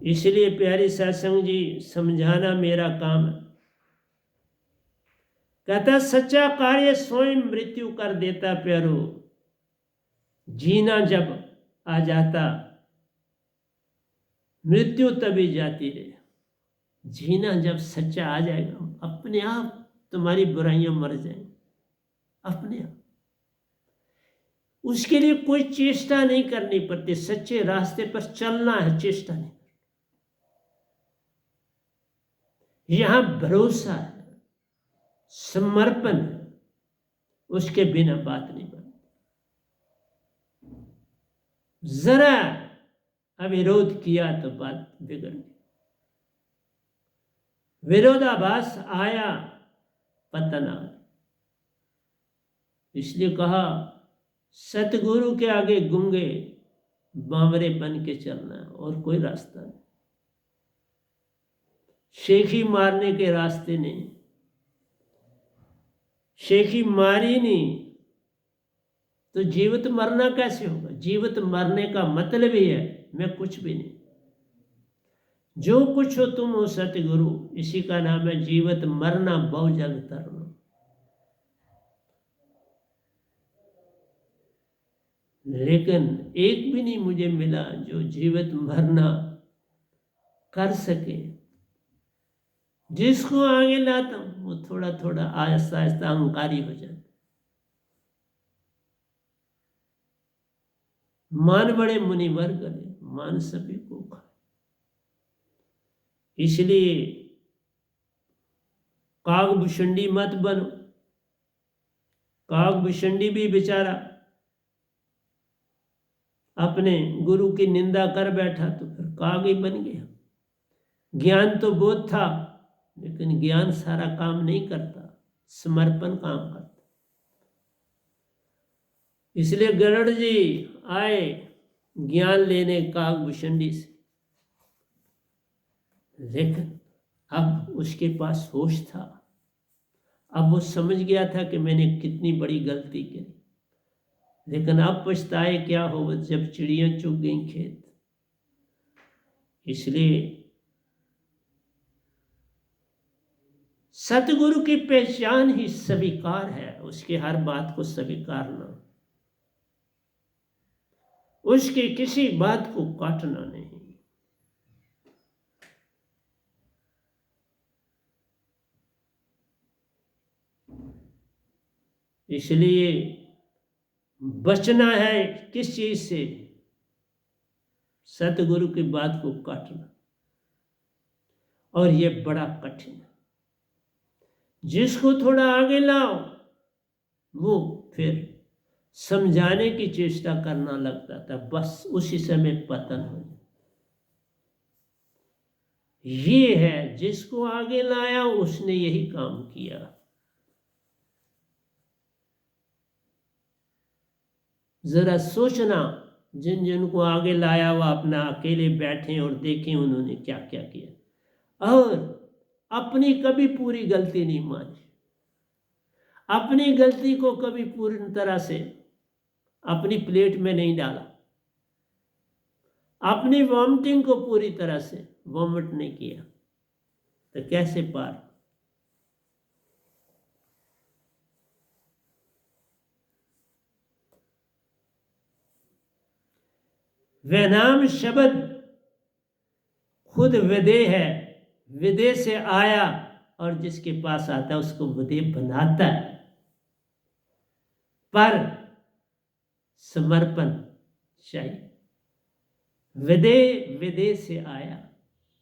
इसलिए प्यारे सत्संग जी, समझाना मेरा काम है। कहता सच्चा कार्य स्वयं मृत्यु कर देता प्यारो, जीना जब आ जाता मृत्यु तभी जाती रहे। जीना जब सच्चा आ जाएगा, अपने आप तुम्हारी बुराइयां मर जाएंगी अपने आप। उसके लिए कोई चेष्टा नहीं करनी पड़ती, सच्चे रास्ते पर चलना है, चेष्टा नहीं। यहां भरोसा है, समर्पण है, उसके बिना बात नहीं बनती। जरा अविरोध किया तो बात बिगड़ गई। विरोधाभास आया, पतन आ गया। इसलिए कहा सतगुरु के आगे गूंगे बावरे बन के चलना है, और कोई रास्ता नहीं। शेखी मारने के रास्ते नहीं। शेखी मारी नहीं तो जीवित मरना कैसे होगा? जीवित मरने का मतलब ही है मैं कुछ भी नहीं। जो कुछ हो तुम हो सतगुरु, इसी का नाम है जीवित मरना, बहु जग तरना। लेकिन एक भी नहीं मुझे मिला जो जीवित मरना कर सके। जिसको आगे लाता हूं वो थोड़ा थोड़ा आहिस्ता आहिस्ता अहंकारी हो जाता। मान बड़े मुनिवर गले, मान सभी को खाए। इसलिए कागभूषणी मत बनो। कागभूषणी भी बेचारा अपने गुरु की निंदा कर बैठा तो फिर काग ही बन गया। ज्ञान तो बहुत था, लेकिन ज्ञान सारा काम नहीं करता, समर्पण काम करता। इसलिए गरुड़ जी आए ज्ञान लेने कागभूषणी से, लेकिन अब उसके पास होश था। अब वो समझ गया था कि मैंने कितनी बड़ी गलती की, लेकिन अब पछताए क्या हो जब चिड़ियां चुग गई खेत। इसलिए सतगुरु की पहचान ही स्वीकार है, उसके हर बात को स्वीकारना, उसकी किसी बात को काटना नहीं। इसलिए बचना है किस चीज से? सतगुरु की बात को काटना, और ये बड़ा कठिन है। जिसको थोड़ा आगे लाओ वो फिर समझाने की चेष्टा करना लगता था, बस उसी समय पतन हो जाए। ये है जिसको आगे लाया उसने यही काम किया। जरा सोचना, जिन जिनको आगे लाया वो अपना अकेले बैठे और देखें उन्होंने क्या क्या किया, और अपनी कभी पूरी गलती नहीं मानी, अपनी गलती को कभी पूरी तरह से अपनी प्लेट में नहीं डाला, अपनी वॉमिटिंग को पूरी तरह से वॉमिट नहीं किया, तो कैसे पार? वह नाम शब्द खुद विदेह है, विदेह से आया और जिसके पास आता है उसको विदेह बनाता है। पर समर्पण चाहिए। विदेह विदेह से आया,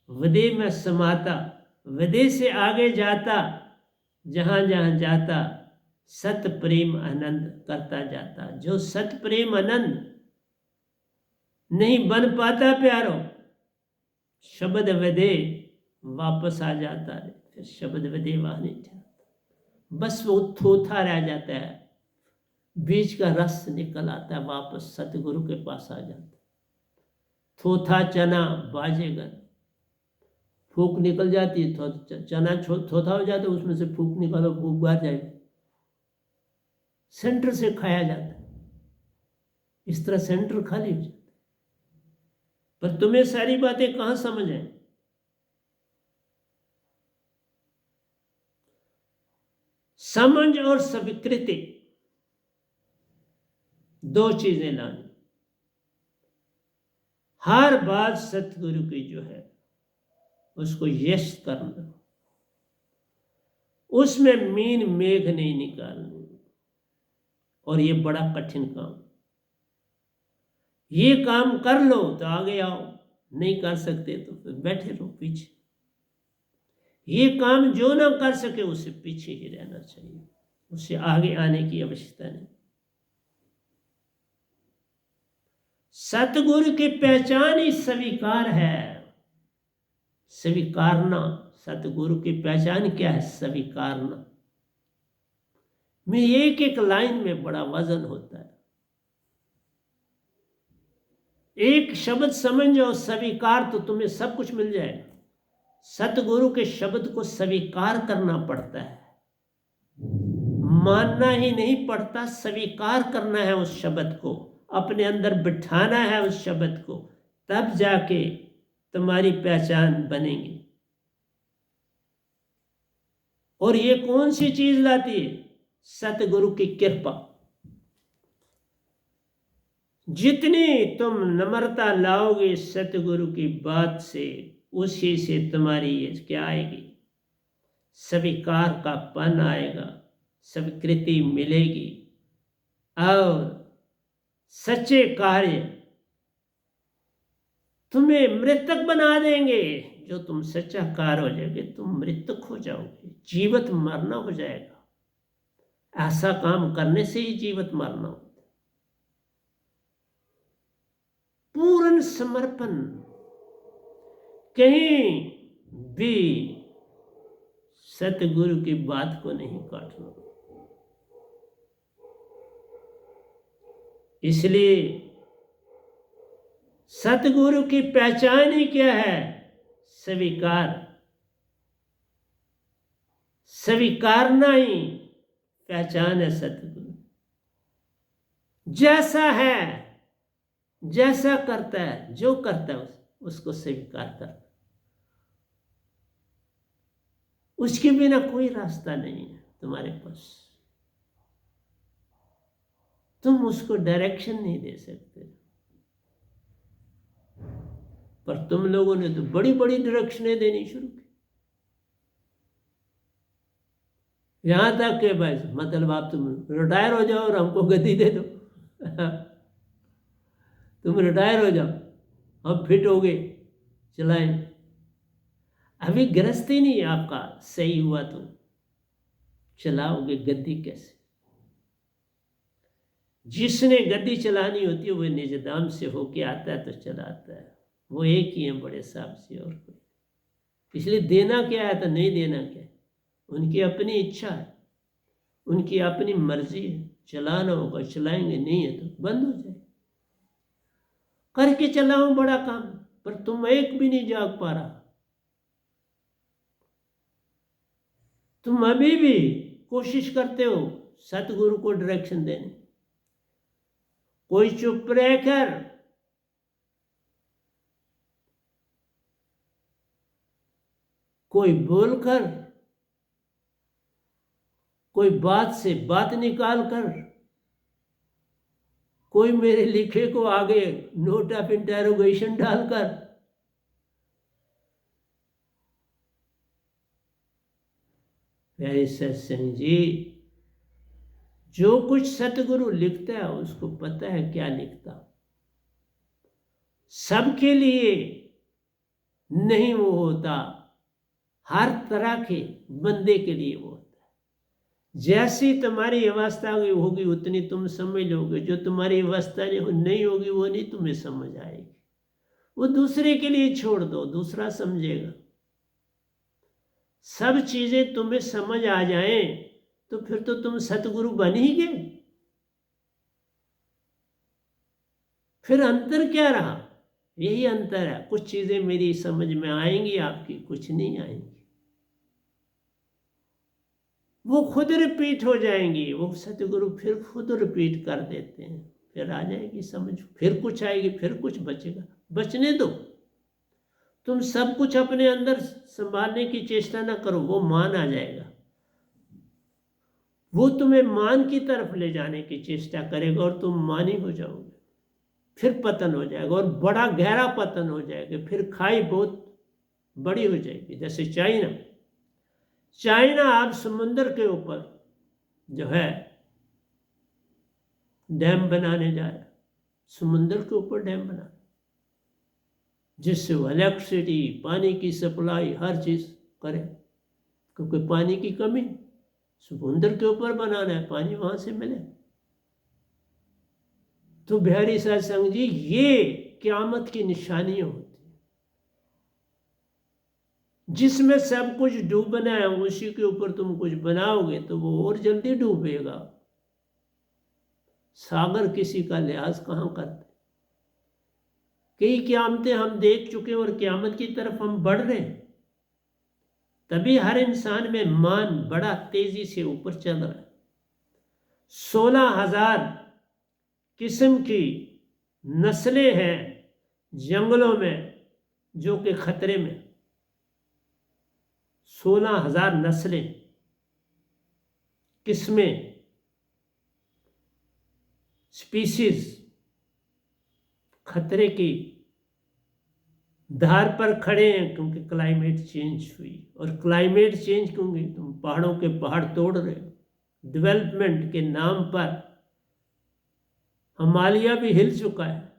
विदेह में समाता, विदेह से आगे जाता, जहां जहां जाता सत प्रेम आनंद करता जाता। जो सत प्रेम आनंद नहीं बन पाता प्यारो, शब्द विदेह वापस आ जाता है, फिर शब्द विदेह वहां नहीं जाता, बस वो थोथा रह जाता है, बीज का रस निकल आता है, वापस सतगुरु के पास आ जाता है। थोथा चना बाजेगा, फूक निकल जाती है, तो चना थोथा हो जाता है, उसमें से फूक निकालो, फूक बाहर जाएगी, सेंटर से खाया जाता है। इस तरह सेंटर खाली हो जाता है। पर तुम्हें सारी बातें कहां समझ आए? समझ और स्वीकृति दो चीजें लानी। हर बात सतगुरु की जो है उसको यश करना, उसमें मीन मेघ नहीं निकालनी। और ये बड़ा कठिन काम, ये काम कर लो तो आगे आओ, नहीं कर सकते तो फिर बैठे रहो पीछे। ये काम जो ना कर सके उसे पीछे ही रहना चाहिए, उसे आगे आने की आवश्यकता नहीं। सतगुरु की पहचान ही स्वीकार है, स्वीकारना। सतगुरु की पहचान क्या है? स्वीकारना में एक एक लाइन में बड़ा वजन होता है। एक शब्द समझ और स्वीकार तो तुम्हें सब कुछ मिल जाएगा। सतगुरु के शब्द को स्वीकार करना पड़ता है, मानना ही नहीं पड़ता, स्वीकार करना है उस शब्द को, अपने अंदर बिठाना है उस शब्द को, तब जाके तुम्हारी पहचान बनेगी। और ये कौन सी चीज लाती है? सतगुरु की कृपा। जितनी तुम नम्रता लाओगे सतगुरु की बात से, उसी से तुम्हारी ये क्या आएगी? स्वीकार का पन आएगा, स्वीकृति मिलेगी, और सच्चे कार्य तुम्हें मृतक बना देंगे। जो तुम सच्चा कार्य हो जाओगे, तुम मृतक हो जाओगे, जीवित मरना हो जाएगा। ऐसा काम करने से ही जीवित मरना होता। पूर्ण समर्पण, कहीं भी सतगुरु की बात को नहीं काटना। इसलिए सतगुरु की पहचान ही क्या है? स्वीकार, स्वीकारना ही पहचान है सतगुरु। जैसा है, जैसा करता है, जो करता है उसको स्वीकार करना। उसके बिना कोई रास्ता नहीं है तुम्हारे पास। तुम उसको डायरेक्शन नहीं दे सकते, पर तुम लोगों ने तो बड़ी बड़ी डायरेक्शनें देनी शुरू की। यहां तक कि बस मतलब आप तुम रिटायर हो जाओ और हमको गद्दी दे दो तुम रिटायर हो जाओ, हम फिट हो गए, चलाएं। अभी गृहस्थी नहीं आपका सही हुआ तो चलाओगे गद्दी कैसे? जिसने गद्दी चलानी होती है वह निजदाम से होके आता है तो चलाता है। वो एक ही है बड़े साहब से, और कोई। इसलिए देना क्या है तो नहीं देना क्या है, उनकी अपनी इच्छा है, उनकी अपनी मर्जी है। चलाना होगा चलाएंगे, नहीं है तो बंद हो जाए। करके चलाओ बड़ा काम, पर तुम एक भी नहीं जाग पा रहा। तुम अभी भी कोशिश करते हो सतगुरु को डायरेक्शन देने। कोई चुप रहकर, कोई बोलकर, कोई बात से बात निकाल कर, कोई मेरे लिखे को आगे नोट ऑफ इंटरोगेशन डालकर प्यारे सत्संग जी, जो कुछ सतगुरु लिखता है उसको पता है क्या लिखता। सबके लिए नहीं वो होता, हर तरह के बंदे के लिए वो होता है। जैसी तुम्हारी अवस्था होगी उतनी तुम समझ लोगे, जो तुम्हारी अवस्था नहीं होगी वो नहीं तुम्हें समझ आएगी। वो दूसरे के लिए छोड़ दो, दूसरा समझेगा। सब चीजें तुम्हें समझ आ जाएं तो फिर तो तुम सतगुरु बन ही गए। फिर अंतर क्या रहा? यही अंतर है, कुछ चीजें मेरी समझ में आएंगी, आपकी कुछ नहीं आएंगी। वो खुद रिपीट हो जाएंगी, वो सतगुरु फिर खुद रिपीट कर देते हैं, फिर आ जाएगी समझ, फिर कुछ आएगी, फिर कुछ बचेगा। बचने दो, तुम सब कुछ अपने अंदर संभालने की चेष्टा ना करो, वो मान आ जाएगा। वो तुम्हें मान की तरफ ले जाने की चेष्टा करेगा और तुम मानी हो जाओगे। फिर पतन हो जाएगा और बड़ा गहरा पतन हो जाएगा, फिर खाई बहुत बड़ी हो जाएगी। जैसे चाइना आज समुद्र के ऊपर जो है डैम बनाने जा रहा है, समुद्र के ऊपर डैम बना, जिससे वो इलेक्ट्रिसिटी, पानी की सप्लाई, हर चीज करे, क्योंकि पानी की कमी, समुद्र के ऊपर बनाना है, पानी वहां से मिले। तो बिहारी सत्संग जी, ये क़यामत की निशानियां होती है। जिसमें सब कुछ डूबना है उसी के ऊपर तुम कुछ बनाओगे तो वो और जल्दी डूबेगा। सागर किसी का लिहाज कहाँ करते। कई क़यामतें हम देख चुके और क़यामत की तरफ हम बढ़ रहे हैं। तभी हर इंसान में मान बड़ा तेजी से ऊपर चल रहा है। 16,000 किस्म की नस्लें हैं जंगलों में जो कि खतरे में। 16,000 नस्लें, किस्में, स्पीसीज खतरे की धार पर खड़े हैं, क्योंकि क्लाइमेट चेंज हुई। और क्लाइमेट चेंज क्योंकि तुम पहाड़ों के पहाड़ तोड़ रहे हो। डेवलपमेंट के नाम पर हिमालय भी हिल चुका है।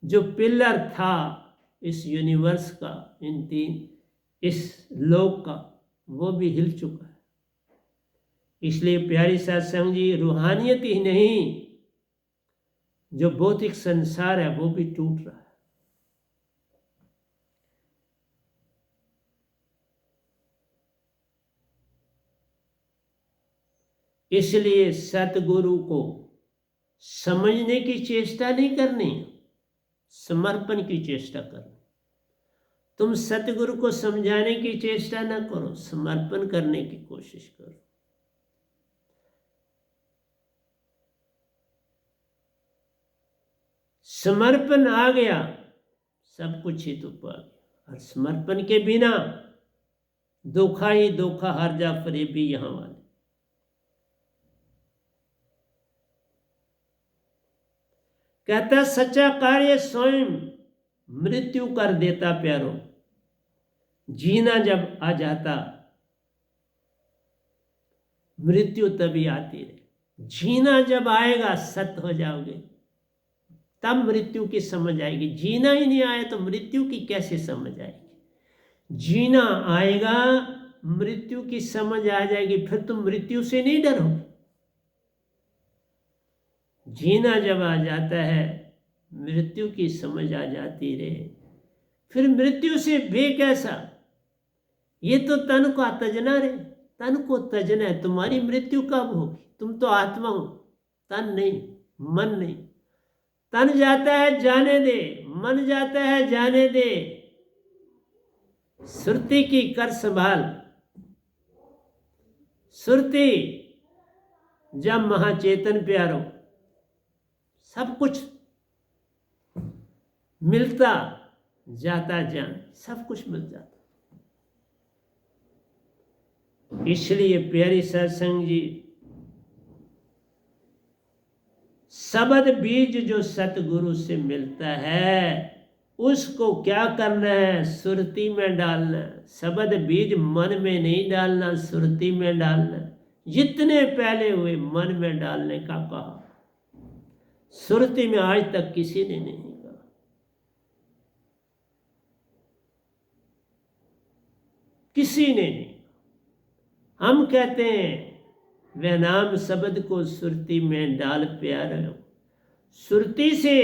जो पिलर था इस यूनिवर्स का, इस लोक का, वो भी हिल चुका है। इसलिए प्यारी सत्संग जी, रूहानियत ही नहीं, जो भौतिक संसार है वो भी टूट रहा है। इसलिए सतगुरु को समझने की चेष्टा नहीं करनी, समर्पण की चेष्टा करनी। तुम सतगुरु को समझाने की चेष्टा ना करो, समर्पण करने की कोशिश करो। समर्पण आ गया, सब कुछ ही तो पा गया। और समर्पण के बिना धोखा ही धोखा, हर जा फरेबी यहां वाले। कहता सच्चा कार्य स्वयं मृत्यु कर देता प्यारो। जीना जब आ जाता, मृत्यु तभी आती रहे। जीना जब आएगा सत्य हो जाओगे, तब मृत्यु की समझ आएगी। जीना ही नहीं आया तो मृत्यु की कैसे समझ आएगी? जीना आएगा, मृत्यु की समझ आ जाएगी, फिर तुम मृत्यु से नहीं डरोगे। जीना जब आ जाता है, मृत्यु की समझ आ जाती रहे, फिर मृत्यु से बे कैसा? ये तो तन को तजना रे, तन को तजना है। तुम्हारी मृत्यु कब होगी? तुम तो आत्मा हो, तन नहीं, मन नहीं। तन जाता है जाने दे, मन जाता है जाने दे। सुरती की कर संभाल। सुरती जब महाचेतन प्यारो, सब कुछ मिलता जाता, जान सब कुछ मिल जाता। इसलिए प्यारी सत्संग जी, शब्द बीज जो सतगुरु से मिलता है उसको क्या करना है, सुरती में डालना है। शब्द बीज मन में नहीं डालना, सुरती में डालना है। जितने पहले हुए मन में डालने का कहा, सुरती में आज तक किसी ने नहीं कहा। किसी ने नहीं। हम कहते हैं वह नाम शब्द को सुरती में डाल प्यारे हो, सुरती से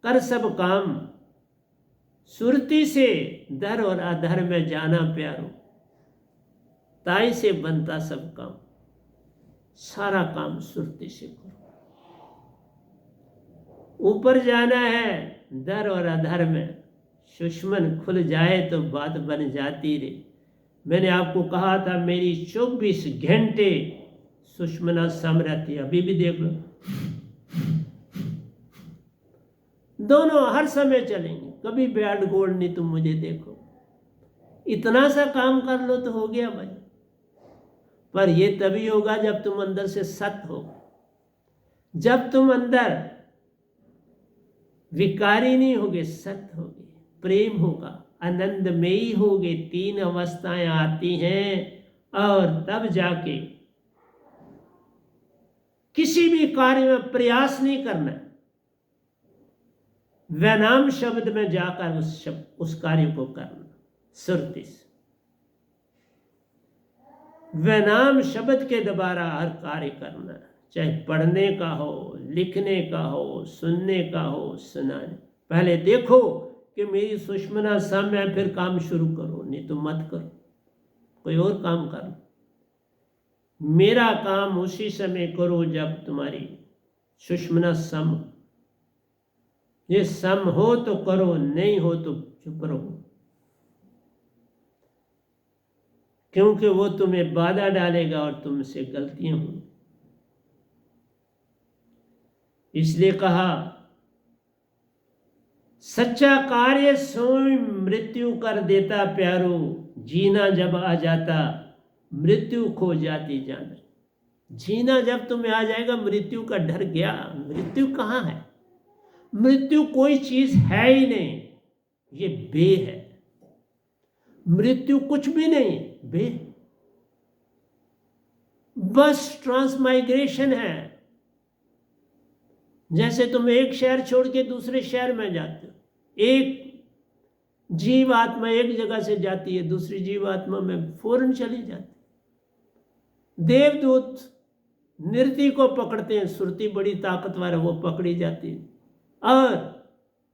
कर सब काम, सुरती से धर और अधर में जाना प्यारो, ताई से बनता सब काम, सारा काम सुरती से करो। ऊपर जाना है दर और अधर में, सुषमन खुल जाए तो बात बन जाती रे। मैंने आपको कहा था मेरी 24 घंटे सुषमना सम रहती है, अभी भी देख लो, दोनों हर समय चलेंगे, कभी बैड गोल्ड नहीं। तुम मुझे देखो, इतना सा काम कर लो तो हो गया भाई। पर ये तभी होगा जब तुम अंदर से सत हो, जब तुम अंदर विकारी नहीं होगे, सत होगे, प्रेम होगा, आनंदमयी होगे। 3 अवस्थाएं आती हैं और तब जाके किसी भी कार्य में प्रयास नहीं करना, वैनाम शब्द में जाकर उस कार्य को करना सुरती से। वैनाम शब्द के द्वारा हर कार्य करना, चाहे पढ़ने का हो, लिखने का हो, सुनने का हो, सुनाने। पहले देखो कि मेरी सुषमना सम है, फिर काम शुरू करो, नहीं तो मत करो, कोई और काम करो। मेरा काम उसी समय करो जब तुम्हारी सुषमना सम। ये सम हो तो करो, नहीं हो तो चुप रहो, क्योंकि वो तुम्हें बाधा डालेगा और तुमसे गलतियां होंगी। इसलिए कहा सच्चा कार्य स्वयं मृत्यु कर देता प्यारो, जीना जब आ जाता मृत्यु खो जाती जान। जीना जब तुम्हें आ जाएगा, मृत्यु का डर गया। मृत्यु कहाँ है? मृत्यु कोई चीज है ही नहीं, ये बे है। मृत्यु कुछ भी नहीं, बे, बस ट्रांसमाइग्रेशन है। जैसे तुम एक शहर छोड़ के दूसरे शहर में जाते हो, एक जीव आत्मा एक जगह से जाती है, दूसरी जीव आत्मा में फौरन चली जाती। देवदूत नृत्य को पकड़ते हैं, सुरती बड़ी ताकतवर है, वो पकड़ी जाती है। और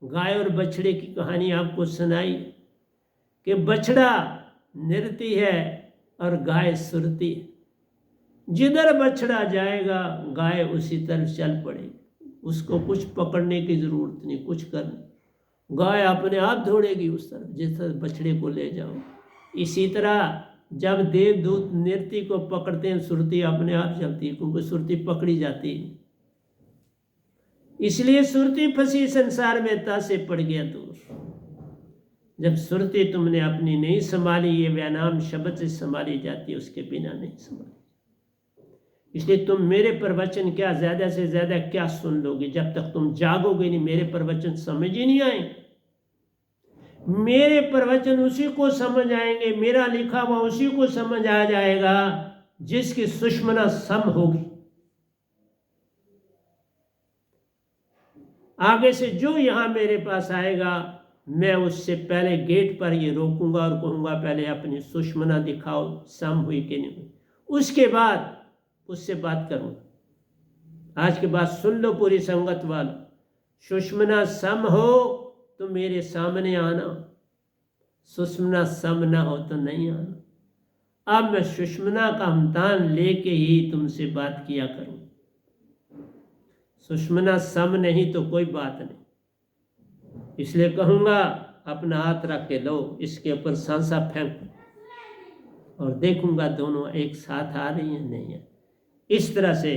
गाय और बछड़े की कहानी आपको सुनाई कि बछड़ा नृत्य है और गाय सुरती है। जिधर बछड़ा जाएगा गाय उसी तरफ चल पड़ेगी, उसको कुछ पकड़ने की जरूरत नहीं, कुछ करने, गाय अपने आप दौड़ेगी उस तरफ जिस तरह बछड़े को ले जाओ। इसी तरह जब देवदूत नृत्य को पकड़ते हैं, सुरती अपने आप चलती है, क्योंकि सुरती पकड़ी जाती है। इसलिए सुरती फंसी संसार में, ता से पड़ गया दूर। जब सुरती तुमने अपनी नहीं संभाली, ये व्यानाम शब्द से संभाली जाती है, उसके बिना नहीं संभाली। इसलिए तुम मेरे प्रवचन क्या ज्यादा से ज्यादा क्या सुन लोगे, जब तक तुम जागोगे नहीं, मेरे प्रवचन समझ ही नहीं आएंगे। मेरे प्रवचन उसी को समझ आएंगे, मेरा लिखा हुआ उसी को समझ आ जाएगा जिसकी सुषमना सम होगी। आगे से जो यहां मेरे पास आएगा, मैं उससे पहले गेट पर ये रोकूंगा और कहूंगा पहले अपनी सुषमना दिखाओ, सम हुई कि नहीं हुई, उसके बाद उससे बात करूंगा। आज के बाद सुन लो पूरी संगत वालों, सुषमना सम हो तो मेरे सामने आना, सुषमना सम ना हो तो नहीं आना। अब मैं सुषमना का हमतान लेके ही तुमसे बात किया करूं। सुषमना सम नहीं तो कोई बात नहीं। इसलिए कहूंगा अपना हाथ रख के लो, इसके ऊपर सांसा फेंक और देखूंगा दोनों एक साथ आ रही हैं नहीं है। इस तरह से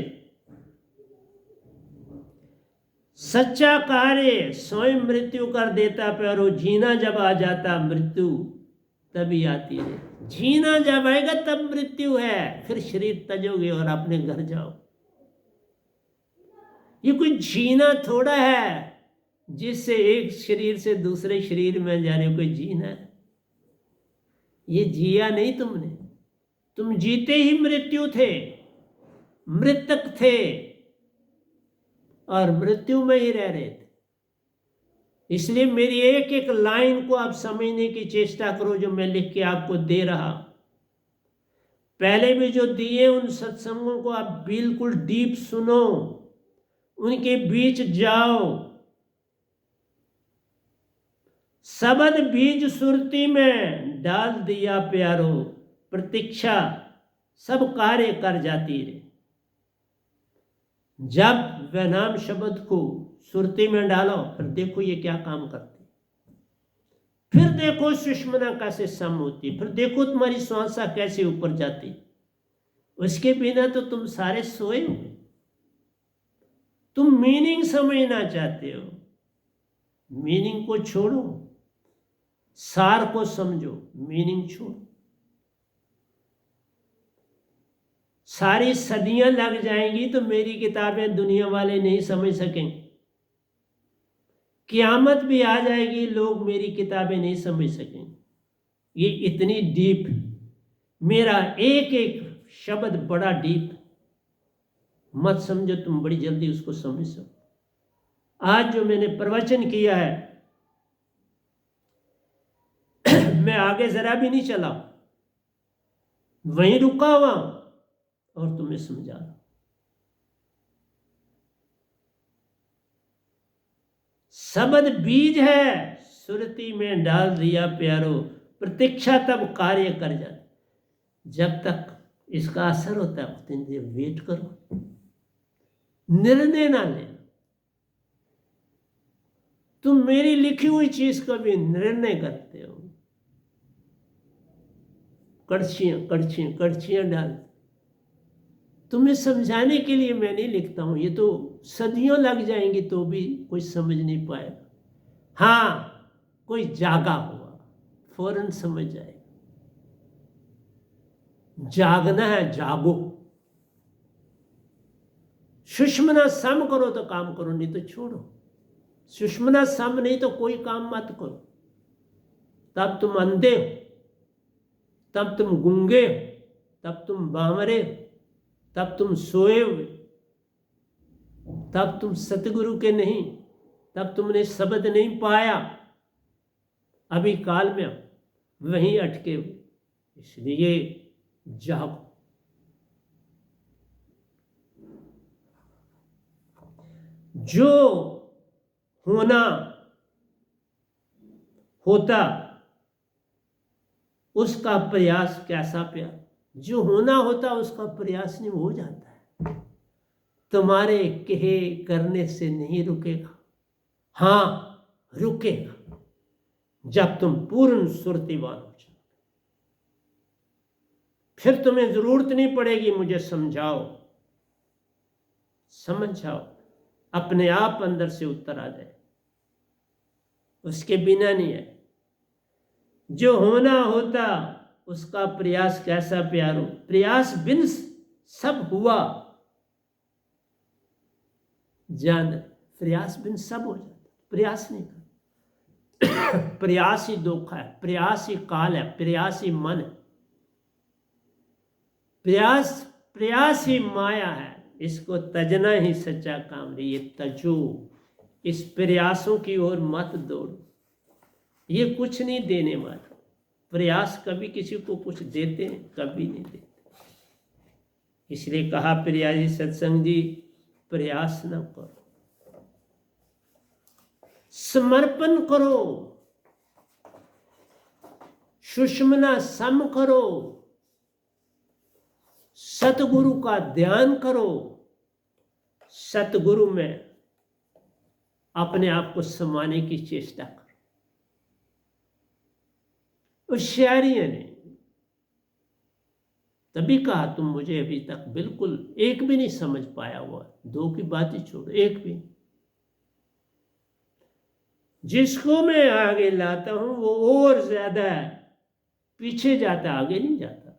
सच्चा कार्य स्वयं मृत्यु कर देता प्यारो, जीना जब आ जाता मृत्यु तभी आती है। जीना जब आएगा तब मृत्यु है, फिर शरीर तजोगे और अपने घर जाओ। ये कोई जीना थोड़ा है जिससे एक शरीर से दूसरे शरीर में जाने कोई जीना है। ये जिया नहीं तुमने, तुम जीते ही मृत्यु थे, मृतक थे और मृत्यु में ही रह रहे थे। इसलिए मेरी एक एक लाइन को आप समझने की चेष्टा करो जो मैं लिख के आपको दे रहा। पहले भी जो दिए उन सत्संगों को आप बिल्कुल डीप सुनो, उनके बीच जाओ। शब्द बीज सुरती में डाल दिया प्यारो, प्रतीक्षा सब कार्य कर जाती रे। जब वह नाम शब्द को सुरती में डालो, फिर देखो ये क्या काम करती, फिर देखो सुषमना कैसे सम होती, फिर देखो तुम्हारी श्वासा कैसे ऊपर जाती। उसके बिना तो तुम सारे सोए हो। तुम मीनिंग समझना चाहते हो, मीनिंग को छोड़ो, सार को समझो, मीनिंग छोड़ो। सारी सदियां लग जाएंगी तो मेरी किताबें दुनिया वाले नहीं समझ सकेंगे। क़यामत भी आ जाएगी, लोग मेरी किताबें नहीं समझ सकेंगे। ये इतनी डीप, मेरा एक एक शब्द बड़ा डीप। मत समझो तुम बड़ी जल्दी उसको समझ सको। आज जो मैंने प्रवचन किया है, मैं आगे जरा भी नहीं चला, वहीं रुका हुआ और तुम्हें समझा रहा। शब्द बीज है, सुरती में डाल दिया प्यारो, प्रतीक्षा तब कार्य कर जाती। जब तक इसका असर होता है उतनी देर वेट करो, निर्णय ना लेना। तुम मेरी लिखी हुई चीज का भी निर्णय करते हो। कड़छियां कड़छियां कड़छियां डाल, तुम्हें समझाने के लिए मैं नहीं लिखता हूं। ये तो सदियों लग जाएंगी तो भी कोई समझ नहीं पाएगा। हाँ, कोई जागा हुआ फौरन समझ जाएगा। जागना है, जागो। सुषमना सम करो तो काम करो, नहीं तो छोड़ो। सुषमना सम नहीं तो कोई काम मत करो। तब तुम अंधे हो, तब तुम गूंगे हो, तब तुम बावरे हो, तब तुम सोए हुए, तब तुम सतगुरु के नहीं, तब तुमने शब्द नहीं पाया। अभी काल में वहीं अटके हुए। इसलिए जागो। जो होना होता उसका प्रयास कैसा प्यार, जो होना होता उसका प्रयास नहीं हो जाता है। तुम्हारे कहे करने से नहीं रुकेगा। हाँ, रुकेगा जब तुम पूर्ण सुरतीवान हो जाओ। फिर तुम्हें जरूरत नहीं पड़ेगी मुझे समझाओ, समझ जाओ, अपने आप अंदर से उत्तर आ जाए। उसके बिना नहीं है। जो होना होता उसका प्रयास कैसा प्यारो, प्रयास बिन सब हुआ। जान, प्रयास बिन सब हो जाता, प्रयास नहीं कर। प्रयास ही धोखा है, प्रयास ही काल है, प्रयास ही मन है, प्रयास ही माया है। इसको तजना ही सच्चा काम है। ये तजो, इस प्रयासों की ओर मत दौड़ो, ये कुछ नहीं देने वाला। प्रयास कभी किसी को कुछ देते हैं, कभी नहीं देते। इसलिए कहा प्रियाजी सत्संग जी, प्रयास न करो, समर्पण करो, सुषमना सम करो, सतगुरु का ध्यान करो, सतगुरु में अपने आप को समाने की चेष्टा करो। होशियारियां नहीं। तभी कहा तुम मुझे अभी तक बिल्कुल एक भी नहीं समझ पाया हुआ। दो की बात ही छोड़ो, एक भी। जिसको मैं आगे लाता हूं वो और ज्यादा पीछे जाता, आगे नहीं जाता।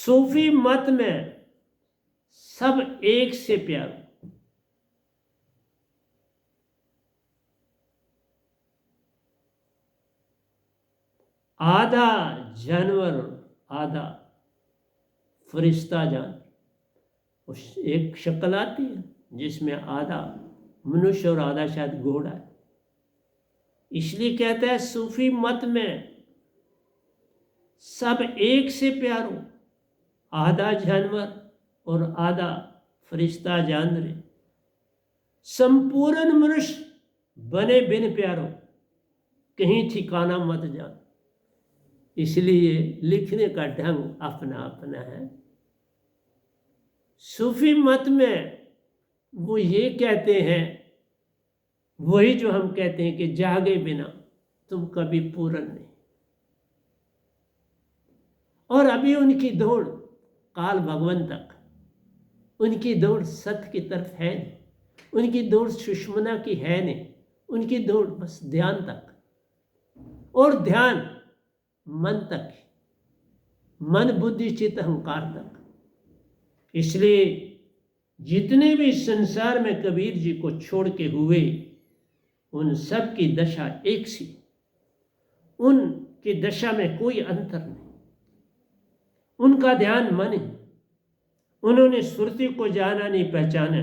सूफी मत में सब एक से प्यार, आधा जानवर आधा फरिश्ता जान, उस एक शक्ल आती है जिसमें आधा मनुष्य और आधा शायद घोड़ा है। इसलिए कहता है सूफी मत में सब एक से प्यारो, आधा जानवर और आधा फरिश्ता जान रहे, संपूर्ण मनुष्य बने बिन प्यारो, कहीं ठिकाना मत जान। इसलिए लिखने का ढंग अपना अपना है। सूफी मत में वो ये कहते हैं, वही जो हम कहते हैं कि जागे बिना तुम कभी पूर्ण नहीं। और अभी उनकी दौड़ काल भगवान तक, उनकी दौड़ सत्य की तरफ है नहीं, उनकी दौड़ सुषमना की है नहीं, उनकी दौड़ बस ध्यान तक, और ध्यान मन तक, मन बुद्धि चित्त अहंकार तक। इसलिए जितने भी संसार में कबीर जी को छोड़ के हुए, उन सब की दशा एक सी, उनकी दशा में कोई अंतर नहीं। उनका ध्यान मन है, उन्होंने सुरती को जाना नहीं पहचाना।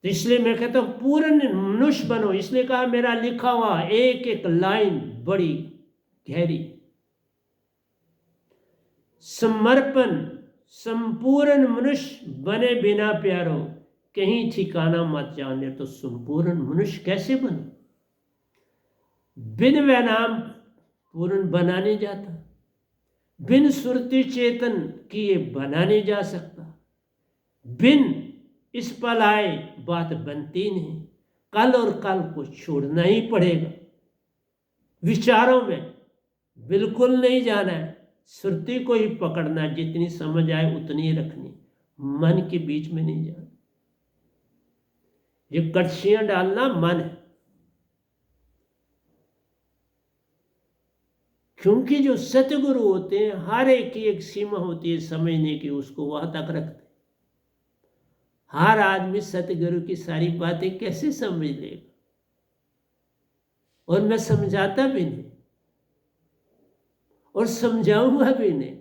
तो इसलिए मैं कहता हूं पूर्ण मनुष्य बनो। इसलिए कहा मेरा लिखा हुआ एक एक लाइन बड़ी गहरी, समर्पण संपूर्ण मनुष्य बने बिना प्यारो, कहीं ठिकाना मत जाने। तो संपूर्ण मनुष्य कैसे बनो? बिन वैनाम पूर्ण बना नहीं जाता, बिन सुरति चेतन किए बना नहीं जा सकता, बिन इस पल आए बात बनती नहीं, कल और कल को छोड़ना ही पड़ेगा। विचारों में बिल्कुल नहीं जाना है, श्रुति को ही पकड़ना, जितनी समझ आए उतनी ही रखनी, मन के बीच में नहीं जाना। ये कड़छियां डालना मन है, क्योंकि जो सतगुरु होते हैं हर एक की एक सीमा होती है समझने की, उसको वहां तक रखते। हर आदमी सतगुरु की सारी बातें कैसे समझ लेगा? और मैं समझाता भी नहीं और समझाऊंगा भी नहीं।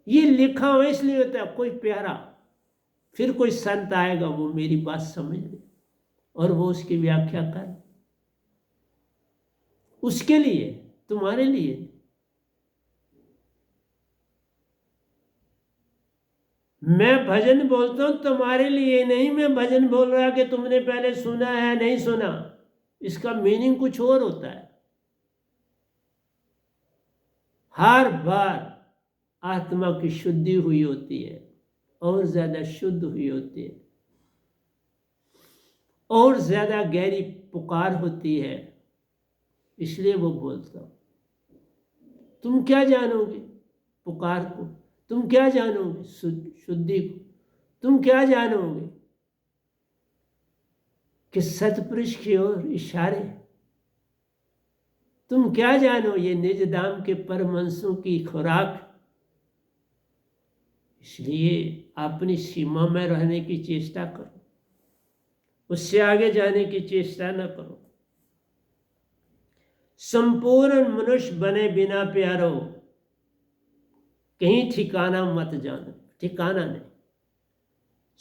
ये लिखा हुआ इसलिए होता है कोई प्यारा, फिर कोई संत आएगा वो मेरी बात समझ ले और वो उसकी व्याख्या कर, उसके लिए, तुम्हारे लिए। मैं भजन बोलता हूं तुम्हारे लिए नहीं, मैं भजन बोल रहा कि तुमने पहले सुना है नहीं सुना, इसका मीनिंग कुछ और होता है। हर बार आत्मा की शुद्धि हुई होती है और ज्यादा शुद्ध हुई होती है और ज्यादा गहरी पुकार होती है, इसलिए वो बोलता हूं। तुम क्या जानोगे पुकार को? तुम क्या जानोगे शुद्धि को? तुम क्या जानोगे कि सतपुरुष की ओर इशारे? तुम क्या जानो ये निज धाम के परमहंसों की खुराक? इसलिए अपनी सीमा में रहने की चेष्टा करो, उससे आगे जाने की चेष्टा न करो। संपूर्ण मनुष्य बने बिना प्यारो, कहीं ठिकाना मत जाना। ठिकाना नहीं,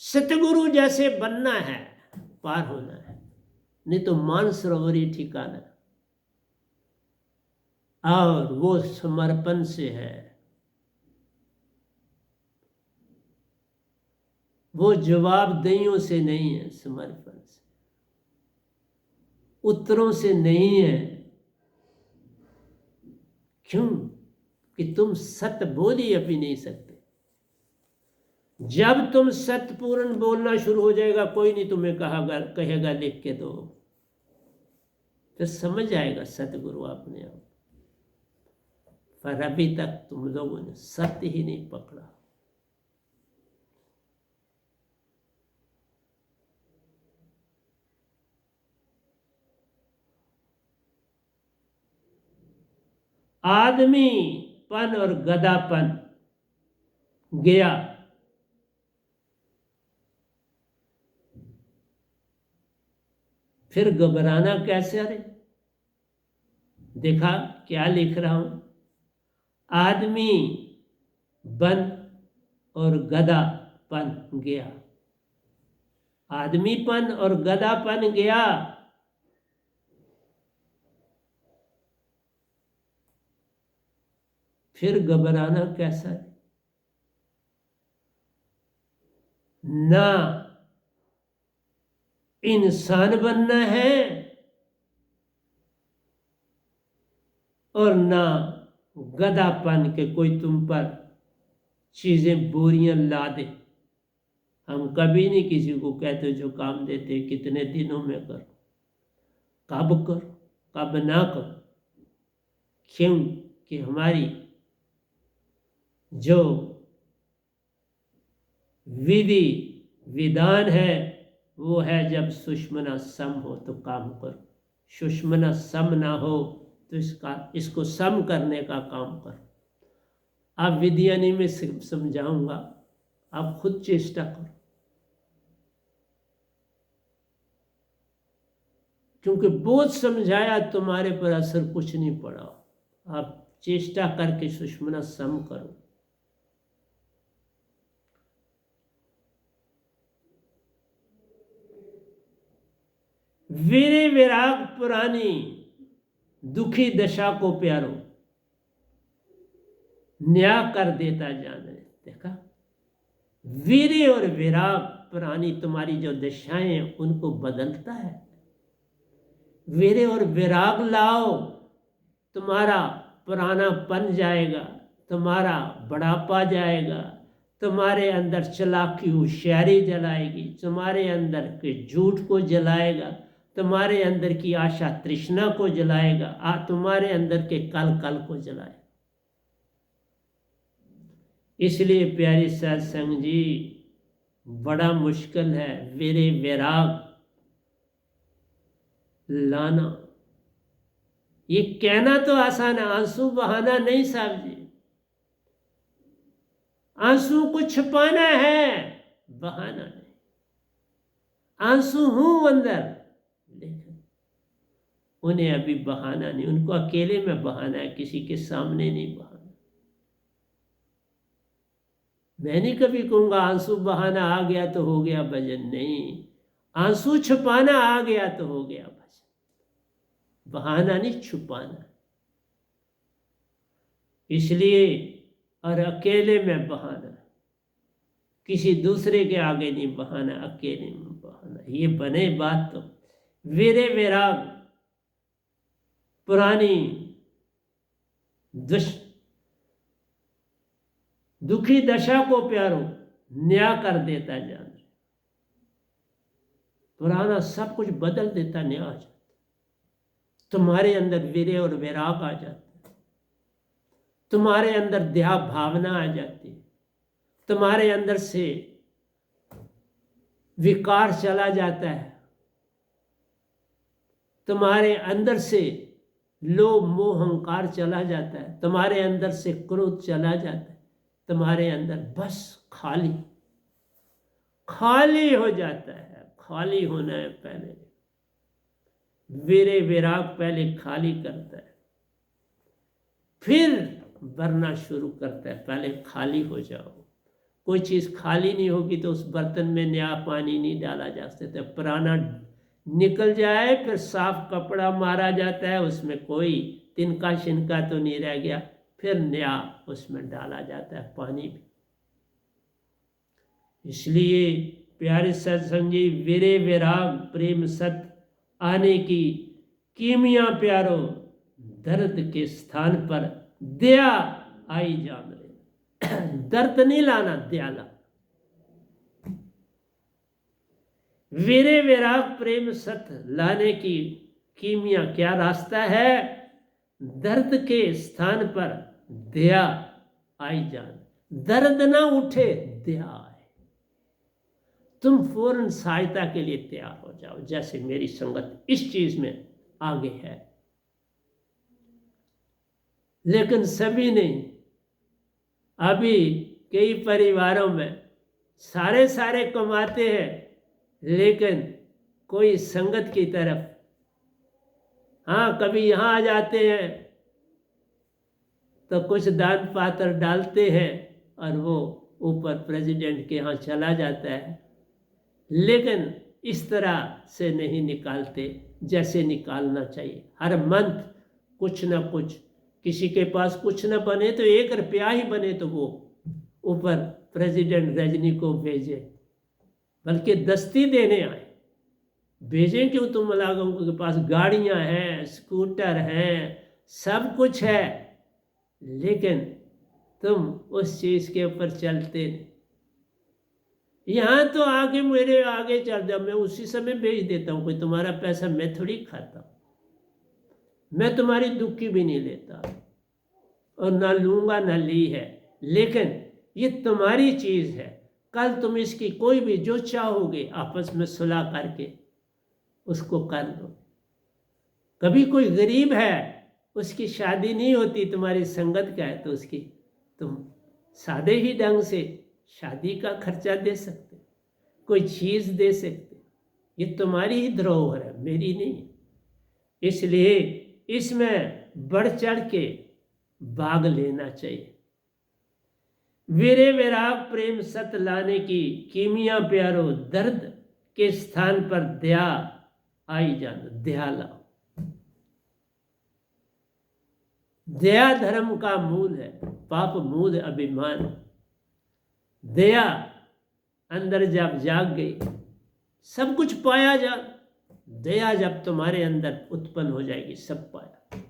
सतगुरु जैसे बनना है, पार होना है, नहीं तो मानसरोवर ही ठिकाना। और वो समर्पण से है, वो जवाबदेहियों से नहीं है, समर्पण से, उत्तरों से नहीं है। क्यों? कि तुम सत्य बोल ही अभी नहीं सकते। जब तुम सत्यपूर्ण बोलना शुरू हो जाएगा, कोई नहीं तुम्हें कहेगा लिख के दो, फिर समझ आएगा सतगुरु अपने आप। पर अभी तक तुम लोगों ने सत्य ही नहीं पकड़ा। आदमी पन और गदापन गया। फिर घबराना कैसे? अरे देखा क्या लिख रहा हूं, आदमी बन और गदापन गया, आदमीपन और गदापन गया। फिर घबराना कैसा है? ना इंसान बनना है और ना गधापन के कोई तुम पर चीजें बोरियां ला दे। हम कभी नहीं किसी को कहते जो काम देते कितने दिनों में करो, कब करो, कब ना करो। क्यों कि हमारी जो विधि विधान है वो है जब सुषमना सम हो तो काम करो, सुषमना सम ना हो तो इसको सम करने का काम करो। आप विधियां नहीं मैं समझाऊंगा, आप खुद चेष्टा करो, क्योंकि बहुत समझाया तुम्हारे पर असर कुछ नहीं पड़ा। आप चेष्टा करके सुषमना सम करो। वीरे विराग पुरानी दुखी दशा को प्यारो न्याय कर देता जाने। देखा, वीरे और विराग पुरानी तुम्हारी जो दशाएं हैं उनको बदलता है। वीरे और विराग लाओ, तुम्हारा पुराना पन जाएगा, तुम्हारा बुढ़ापा जाएगा, तुम्हारे अंदर चालाकी होशियारी जलाएगी, तुम्हारे अंदर के झूठ को जलाएगा, तुम्हारे अंदर की आशा तृष्णा को जलाएगा, तुम्हारे अंदर के कल कल को जलाएगा। इसलिए प्यारे सत्संग जी बड़ा मुश्किल है वीरे विराग लाना। ये कहना तो आसान है, आंसू बहाना नहीं साहब जी। आंसू को छुपाना है, बहाना नहीं। आंसू हूं अंदर, लेकिन उन्हें अभी बहाना नहीं, उनको अकेले में बहाना है, किसी के सामने नहीं बहाना। मैं नहीं कभी कहूंगा आंसू बहाना आ गया तो हो गया भजन, नहीं। आंसू छुपाना आ गया तो हो गया भजन, बहाना नहीं, छुपाना। इसलिए और अकेले में बहाना, किसी दूसरे के आगे नहीं बहाना, अकेले में बहाना। ये बने बात तो वीरे विराग पुरानी दुखी दशा को प्यारो न्याय कर देता जान। पुराना सब कुछ बदल देता, न्याय आ जाता। तुम्हारे अंदर वीरे और विराग आ जाता, तुम्हारे अंदर दया भावना आ जाती, तुम्हारे अंदर से विकार चला जाता है, तुम्हारे अंदर से लोभ मोह अहंकार चला जाता है, तुम्हारे अंदर से क्रोध चला जाता है, तुम्हारे अंदर बस खाली खाली हो जाता है। खाली होना है पहले, वीरे विराग पहले खाली करता है, फिर भरना शुरू करता है। पहले खाली हो जाओ। कोई चीज़ खाली नहीं होगी तो उस बर्तन में नया पानी नहीं डाला जा सकता। पुराना निकल जाए फिर साफ कपड़ा मारा जाता है, उसमें कोई तिनका शिनका तो नहीं रह गया, फिर नया उसमें डाला जाता है पानी भी। इसलिए प्यारे सत्संग जी वीरे विराग प्रेम सत आने की कीमिया प्यारो, दर्द के स्थान पर दया आई जान रहे। दर्द नहीं लाना, दया ला। वीरे विराग प्रेम सत लाने की कीमिया क्या रास्ता है? दर्द के स्थान पर दया आई जान। दर्द ना उठे, दया आए। तुम फौरन सहायता के लिए तैयार हो जाओ, जैसे मेरी संगत इस चीज में आगे है। लेकिन सभी नहीं, अभी कई परिवारों में सारे कमाते हैं लेकिन कोई संगत की तरफ, हाँ कभी यहाँ आ जाते हैं तो कुछ दान पात्र डालते हैं और वो ऊपर प्रेसिडेंट के यहाँ चला जाता है, लेकिन इस तरह से नहीं निकालते जैसे निकालना चाहिए। हर मंथ कुछ ना कुछ, किसी के पास कुछ ना बने तो 1 रुपया ही बने तो वो ऊपर प्रेसिडेंट रजनी को भेजे, बल्कि दस्ती देने आए। भेजें क्यों? तुम लोगों के पास गाड़ियां हैं, स्कूटर हैं, सब कुछ है, लेकिन तुम उस चीज के ऊपर चलते नहीं। यहाँ तो आगे मेरे आगे चल जाओ, मैं उसी समय भेज देता हूँ। कोई तुम्हारा पैसा मैं थोड़ी खाता हूँ, मैं तुम्हारी दुखी भी नहीं लेता और ना लूंगा ना ली है, लेकिन ये तुम्हारी चीज है। कल तुम इसकी कोई भी जो चाहोगे आपस में सुलह करके उसको कर लो। कभी कोई गरीब है, उसकी शादी नहीं होती, तुम्हारी संगत का है, तो उसकी तुम सादे ही ढंग से शादी का खर्चा दे सकते, कोई चीज दे सकते। ये तुम्हारी ही धरोहर है, मेरी नहीं। इसलिए इसमें बढ़ चढ़ के भाग लेना चाहिए। वीरे विराग प्रेम सत लाने की कीमिया प्यारो, दर्द के स्थान पर दया आई जानो, दया लाओ। दया धर्म का मूल है, पाप मूल अभिमान। दया अंदर जब जाग गई सब कुछ पाया जा। दया जब तुम्हारे अंदर उत्पन्न हो जाएगी सब पाया।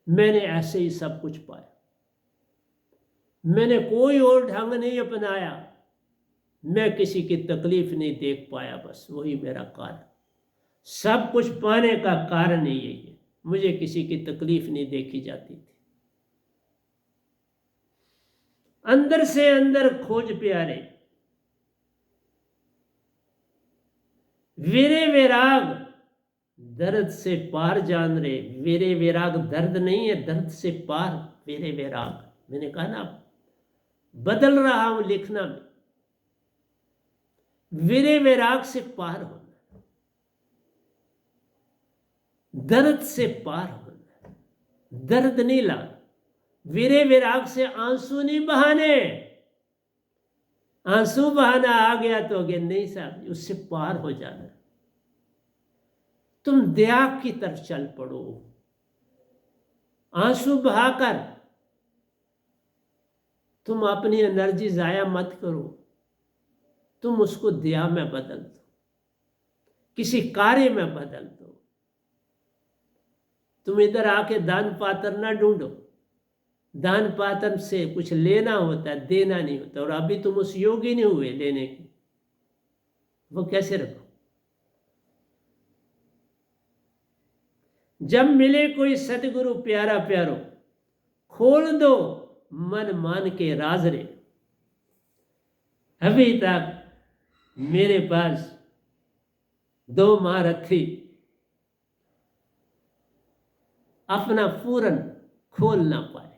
मैंने ऐसे ही सब कुछ पाया, मैंने कोई और ढंग नहीं अपनाया, मैं किसी की तकलीफ नहीं देख पाया, बस वही मेरा कारण। सब कुछ पाने का कारण ही यही है, मुझे किसी की तकलीफ नहीं देखी जाती थी। अंदर से अंदर खोज प्यारे, वीरे विराग दर्द से पार जान रे। वीरे विराग दर्द नहीं है, दर्द से पार वीरे विराग। मैंने कहा ना, बदल रहा हूं लिखना में। वीरे विराग से पार होना, दर्द से पार होना, दर्द नहीं लाना। वीरे विराग से आंसू नहीं बहाने। आंसू बहाना आ गया तो अगे नहीं साहब, उससे पार हो जाना। तुम दया की तरफ चल पड़ो, आंसू बहाकर तुम अपनी एनर्जी जाया मत करो, तुम उसको दया में बदल दो, किसी कार्य में बदल दो। तुम इधर आके दान पात्र ना ढूंढो, दान पात्र से कुछ लेना होता है, देना नहीं होता। और अभी तुम उस योगी नहीं हुए लेने के, वो कैसे रखो? जब मिले कोई सतगुरु प्यारा प्यारो, खोल दो मन मान के राज रे। अभी तक मेरे पास 2 महारथी अपना पूरन खोल ना पाए।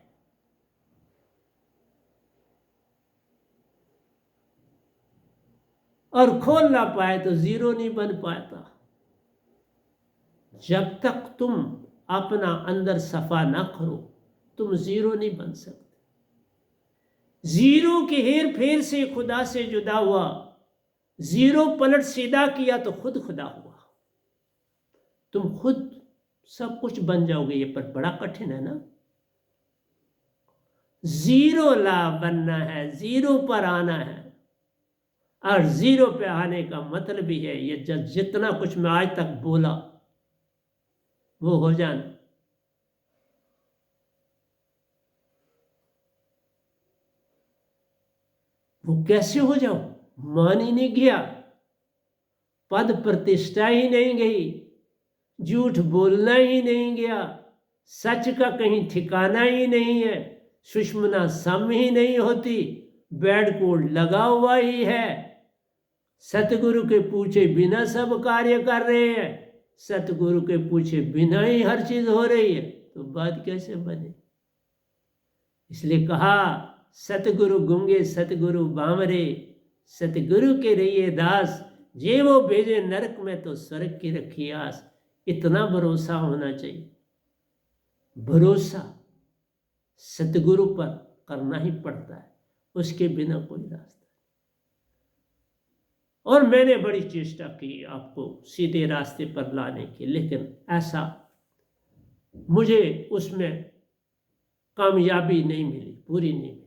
और खोल ना पाए तो जीरो नहीं बन पाता। जब तक तुम अपना अंदर सफा ना करो तुम जीरो नहीं बन सकते। जीरो के हेर फेर से खुदा से जुदा हुआ, जीरो पलट सीधा किया तो खुद खुदा हुआ। तुम खुद सब कुछ बन जाओगे, ये पर बड़ा कठिन है ना। जीरो ला बनना है, जीरो पर आना है। और जीरो पे आने का मतलब ही है ये जितना कुछ मैं आज तक बोला वो हो जाना। वो कैसे हो जाओ? मान ही नहीं गया, पद प्रतिष्ठा ही नहीं गई, झूठ बोलना ही नहीं गया, सच का कहीं ठिकाना ही नहीं है, सुषमना सम ही नहीं होती, बैड कोड लगा हुआ ही है। सतगुरु के पूछे बिना सब कार्य कर रहे हैं, सतगुरु के पूछे बिना ही हर चीज हो रही है, तो बात कैसे बने? इसलिए कहा सतगुरु गूंगे सतगुरु बांवरे, सतगुरु के रहिए दास, जे वो भेजे नरक में तो स्वर्ग की रखी आस। इतना भरोसा होना चाहिए। भरोसा सतगुरु पर करना ही पड़ता है, उसके बिना कोई रास्ता नहीं। और मैंने बड़ी चेष्टा की आपको सीधे रास्ते पर लाने की, लेकिन ऐसा मुझे उसमें कामयाबी नहीं मिली, पूरी नहीं मिली।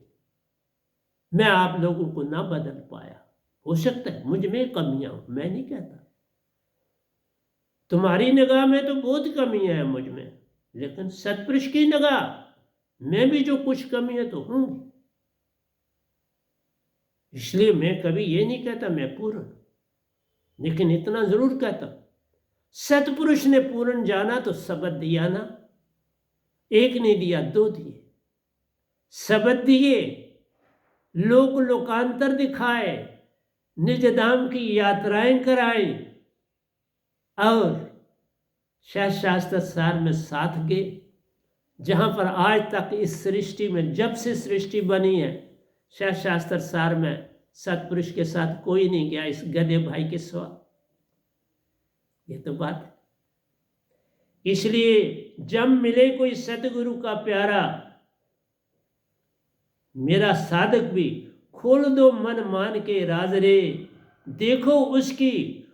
मैं आप लोगों को ना बदल पाया। हो सकता है मुझ में कमियां हो, मैं नहीं कहता। तुम्हारी निगाह में तो बहुत कमियां हैं मुझ में, लेकिन सतपुरुष की निगाह में भी जो कुछ कमी है तो हूं। इसलिए मैं कभी ये नहीं कहता मैं पूर्ण, लेकिन इतना जरूर कहता, सतपुरुष ने पूर्ण जाना तो शब्द दिया ना, एक नहीं दिया, दो दिए। शब्द दिए, लोक लोकांतर दिखाए, निज धाम की यात्राएं कराई, और शास्त्र सार में साथ गए। जहां पर आज तक इस सृष्टि में, जब से सृष्टि बनी है, शास्त्र सार में सतपुरुष के साथ कोई नहीं गया इस गधे भाई के सिवा। ये तो बात है। इसलिए जब मिले कोई सतगुरु का प्यारा, मेरा साधक भी खोल दो मन मान के राज रे, देखो उसकी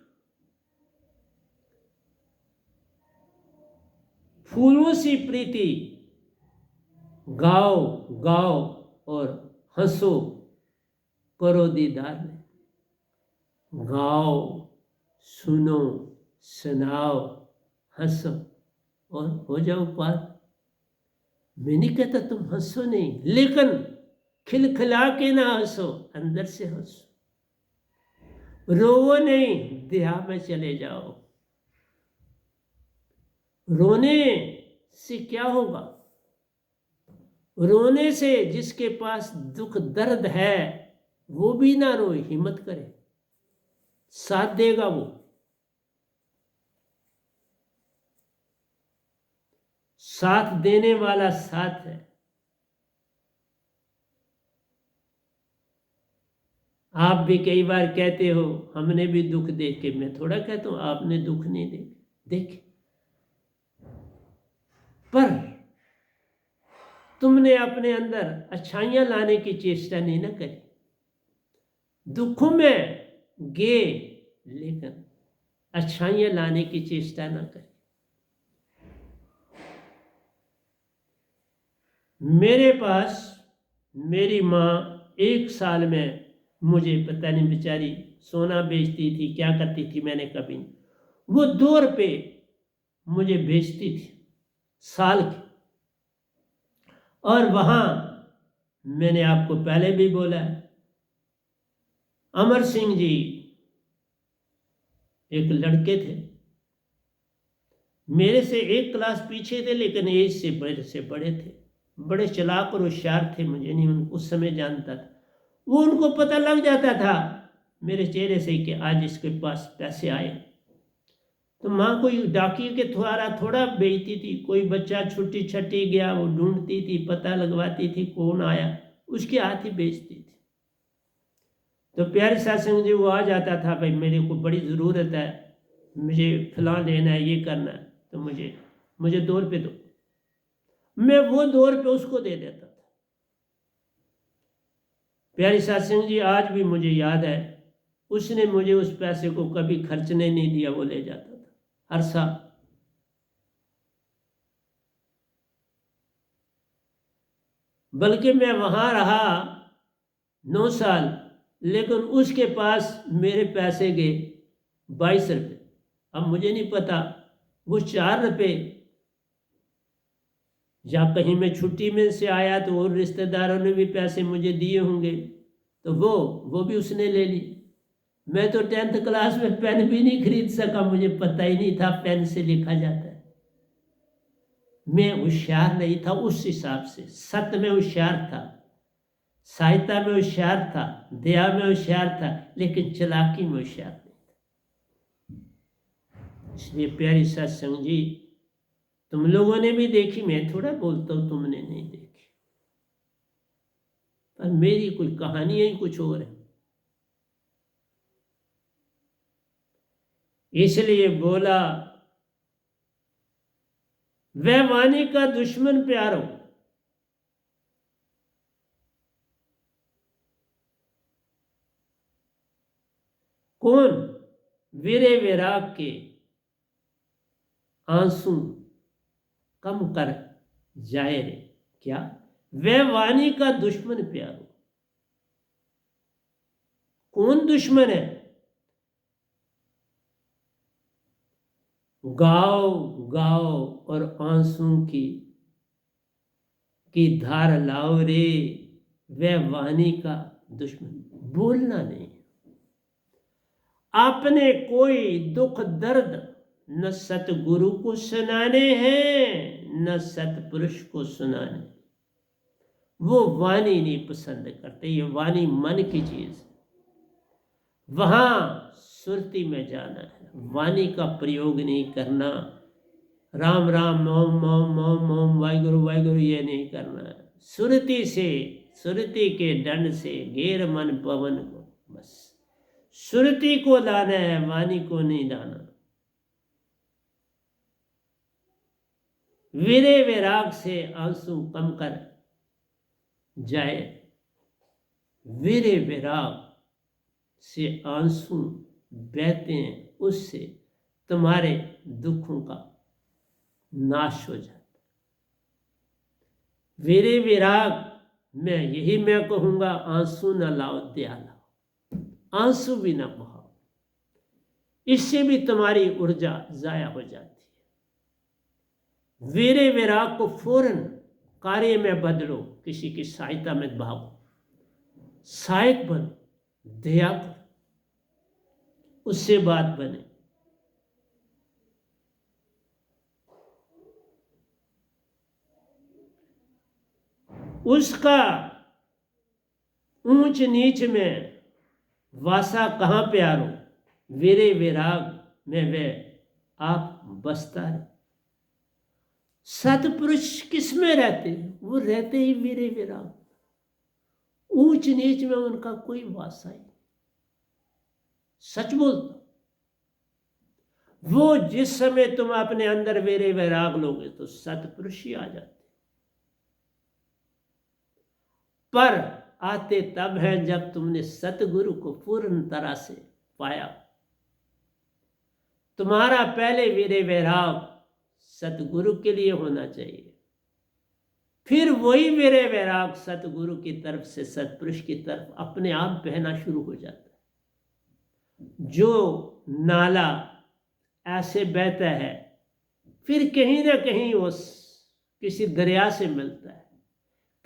फूलों सी प्रीति, गाओ गाओ और हंसो करो दीदार में। गाओ, सुनो, सुनाओ, हंसो और हो जाओ पार। मैं नहीं कहता तुम हंसो नहीं, लेकिन खिलखिला के ना हंसो, अंदर से हंसो। रोवो नहीं, देहा में चले जाओ। रोने से क्या होगा? रोने से जिसके पास दुख दर्द है वो भी ना रोए, हिम्मत करे, साथ देगा वो। साथ देने वाला साथ है। आप भी कई बार कहते हो हमने भी दुख देखे, मैं थोड़ा कहता हूं आपने दुख नहीं देखे, पर तुमने अपने अंदर अच्छाइयां लाने की चेष्टा नहीं ना करी। दुखों में गे, लेकिन अच्छाइयां लाने की चेष्टा ना करी। मेरे पास मेरी माँ 1 साल में मुझे पता नहीं बेचारी सोना बेचती थी, क्या करती थी मैंने कभी नहीं, वो 2 रुपये मुझे बेचती थी साल के। और वहां मैंने आपको पहले भी बोला है, अमर सिंह जी एक लड़के थे, मेरे से 1 क्लास पीछे थे, लेकिन एज से बड़े थे, बड़े चालाक और होशियार थे। मुझे नहीं उस समय जानता था, वो उनको पता लग जाता था मेरे चेहरे से कि आज इसके पास पैसे आए। तो माँ कोई डाकिए के द्वारा थोड़ा बेचती थी, कोई बच्चा छुट्टी छट्टी गया वो ढूंढती थी, पता लगवाती थी कौन आया, उसके हाथ ही बेचती थी। तो प्यारे सत्संग जी वो आ जाता था, भाई मेरे को बड़ी ज़रूरत है, मुझे फलां लेना है, ये करना है, तो मुझे 2 रुपये दो। मैं वो 2 रुपये उसको दे देता था। प्यारी सत्संग जी आज भी मुझे याद है, उसने मुझे उस पैसे को कभी खर्चने नहीं दिया, वो ले जाता था हर साल। बल्कि मैं वहां रहा 9 साल, लेकिन उसके पास मेरे पैसे गए 22 रुपये। अब मुझे नहीं पता वो 4 रुपये या कहीं मैं छुट्टी में से आया तो और रिश्तेदारों ने भी पैसे मुझे दिए होंगे, तो वो भी उसने ले ली। मैं तो 10th क्लास में पेन भी नहीं खरीद सका, मुझे पता ही नहीं था पेन से लिखा जाता है। मैं होशियार नहीं था उस हिसाब से, सत्य में होशियार था, सहायता में होशियार था, दया में होशियार था, लेकिन चालाकी में होशियार नहीं था। इसलिए प्यारी सत्संग जी तुम लोगों ने भी देखी, मैं थोड़ा बोलता हूँ, तुमने नहीं देखी। पर मेरी कोई कहानियां ही कुछ और है। इसलिए बोला, वह वाणी का दुश्मन प्यारो, कौन वीरे विराग के आंसू कम कर जाए रे। क्या? वह वाणी का दुश्मन प्यारो। कौन दुश्मन है? गाओ गाओ और आंसू की धार लाओ रे, वह वाणी का दुश्मन। बोलना नहीं, आपने कोई दुख दर्द न सतगुरु को सुनाने हैं न सतपुरुष को सुनाने। वो वाणी नहीं पसंद करते, ये वाणी मन की चीज है। वहां सुरती में जाना है, वाणी का प्रयोग नहीं करना। राम राम ओम ओम ओम ओम वाहिगुरु वाहिगुरु ये नहीं करना है। सुरती से, सुरती के दंड से घेर मन पवन को, बस सुरती को लाना है, वाणी को नहीं लाना। वीरे विराग से आंसू कम कर जाए। वीरे विराग से आंसू बहते हैं, उससे तुम्हारे दुखों का नाश हो जाता। वीरे विराग में यही मैं कहूंगा, आंसू न लाओ दया लाओ, आंसू भी न बहाओ, इससे भी तुम्हारी ऊर्जा जाया हो जाती है। वीरे विराग को फौरन कार्य में बदलो, किसी की सहायता में भागो, सहायक बनो, दया करो, उससे बात बने। उसका ऊंच नीच में वासा कहाँ प्यारो, वीरे विराग में वे आप बसता है। सतपुरुष किस में रहते हैं? वो रहते ही वीरे विराग। ऊंच नीच में उनका कोई वासा ही। सच बोलता, वो जिस समय तुम अपने अंदर वीरे विराग लोगे तो सतपुरुष ही आ जाते, पर आते तब है जब तुमने सतगुरु को पूर्ण तरह से पाया। तुम्हारा पहले वीरे विराग सतगुरु के लिए होना चाहिए, फिर वही वीरे वैराग सतगुरु की तरफ से, सतपुरुष की तरफ अपने आप बहना शुरू हो जाता है। जो नाला ऐसे बहता है, फिर कहीं ना कहीं वो किसी दरिया से मिलता है,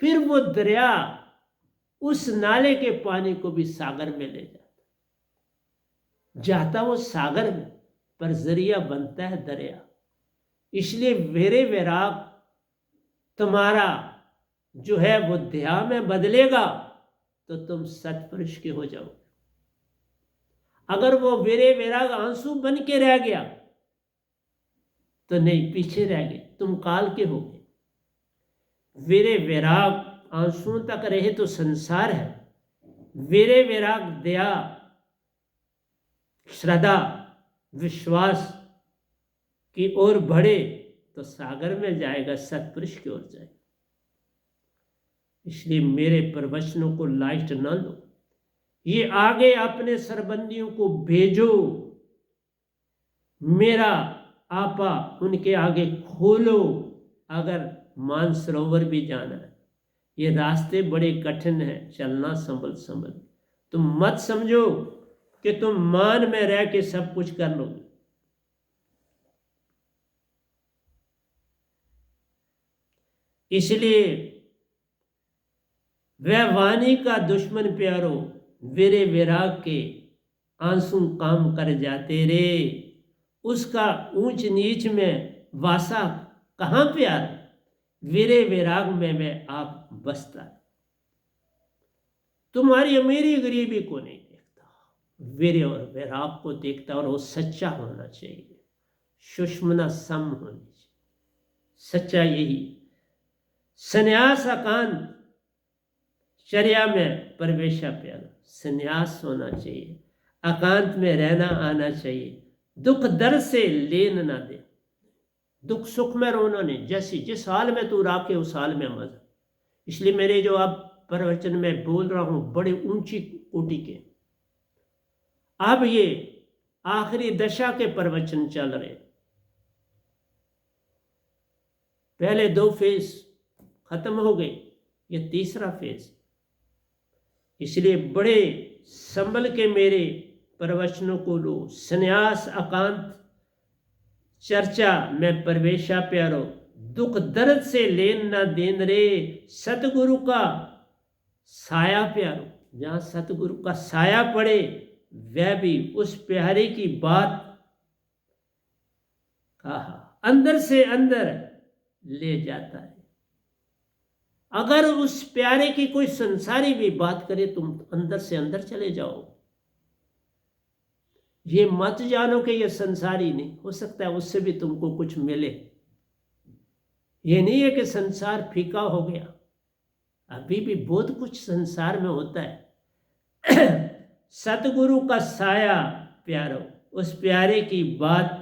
फिर वो दरिया उस नाले के पानी को भी सागर में ले जाता वो सागर में, पर जरिया बनता है दरिया। इसलिए वीरे वैराग तुम्हारा जो है वो दया में बदलेगा तो तुम सतपुरुष के हो जाओगे। अगर वो वीरे वैराग आंसू बन के रह गया तो नहीं, पीछे रह गए, तुम काल के हो गए। वीरे वैराग आंसुओं तक रहे तो संसार है, वीरे वैराग दया, श्रद्धा, विश्वास की ओर बढ़े तो सागर में जाएगा, सतपुरुष की ओर जाएगा। इसलिए मेरे प्रवचनों को लाइट न लो, ये आगे अपने सरबंदियों को भेजो। मेरा आपा उनके आगे खोलो। अगर मानसरोवर भी जाना है, ये रास्ते बड़े कठिन हैं, चलना संभल संभल। तुम मत समझो कि तुम मान में रह के सब कुछ कर लोगे। इसलिए वह वाणी का दुश्मन प्यारो, वीरे विराग के आंसू काम कर जाते रे। उसका ऊंच नीच में वासा कहाँ प्यार, वीरे विराग में वह आप बसता। तुम्हारी अमीरी गरीबी को नहीं देखता, वीरे और विराग को देखता, और वो सच्चा होना चाहिए, सुषमना सम होनी चाहिए। सच्चा यही संन्यास एकांत चर्या में प्रवेशा प्यारो, संन्यास होना चाहिए, एकांत में रहना आना चाहिए, दुख दर्द से लेन ना दे, दुख सुख में रोना नहीं, जैसी जिस हाल में तू राखे उस हाल में मजा। इसलिए मेरे जो अब प्रवचन में बोल रहा हूं बड़े ऊंची कोटि के, अब ये आखिरी दशा के प्रवचन चल रहे। पहले 2 फेज खत्म हो गए, ये तीसरा फेज। इसलिए बड़े संभल के मेरे प्रवचनों को लो। संन्यास एकांत चर्चा में प्रवेशा प्यारो, दुख दर्द से लेन ना देन रे, सतगुरु का साया प्यारो। जहां सतगुरु का साया पड़े वह भी उस प्यारे की बात कहा अंदर से अंदर ले जाता है। अगर उस प्यारे की कोई संसारी भी बात करे तुम अंदर से अंदर चले जाओ। ये मत जानो कि ये संसारी नहीं, हो सकता है उससे भी तुमको कुछ मिले। ये नहीं है कि संसार फीका हो गया, अभी भी बहुत कुछ संसार में होता है। सतगुरु का साया प्यारो, उस प्यारे की बात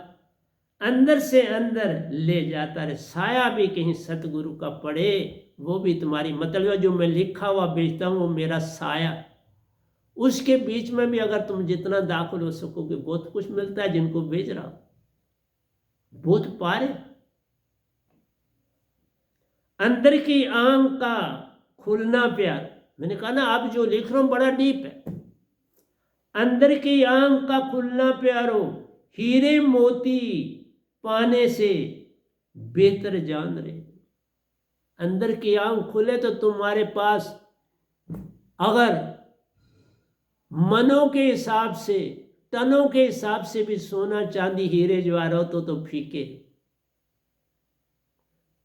अंदर से अंदर ले जाता है। साया भी कहीं सतगुरु का पड़े, वो भी तुम्हारी, मतलब जो मैं लिखा हुआ बेचता हूँ वो मेरा साया, उसके बीच में भी अगर तुम जितना दाखिल हो सकोगे बहुत कुछ मिलता है। जिनको बेच रहा हो बहुत पारे। अंदर की आंख का खुलना प्यार, मैंने कहा ना अब जो लिख रहा हूं बड़ा डीप है। अंदर की आंख का खुलना प्यारो, हीरे मोती पाने से बेहतर जान रहे। अंदर की आंख खुले तो तुम्हारे पास अगर मनों के हिसाब से, टनों के हिसाब से भी सोना चांदी हीरे जवाहरात हो तो फीके,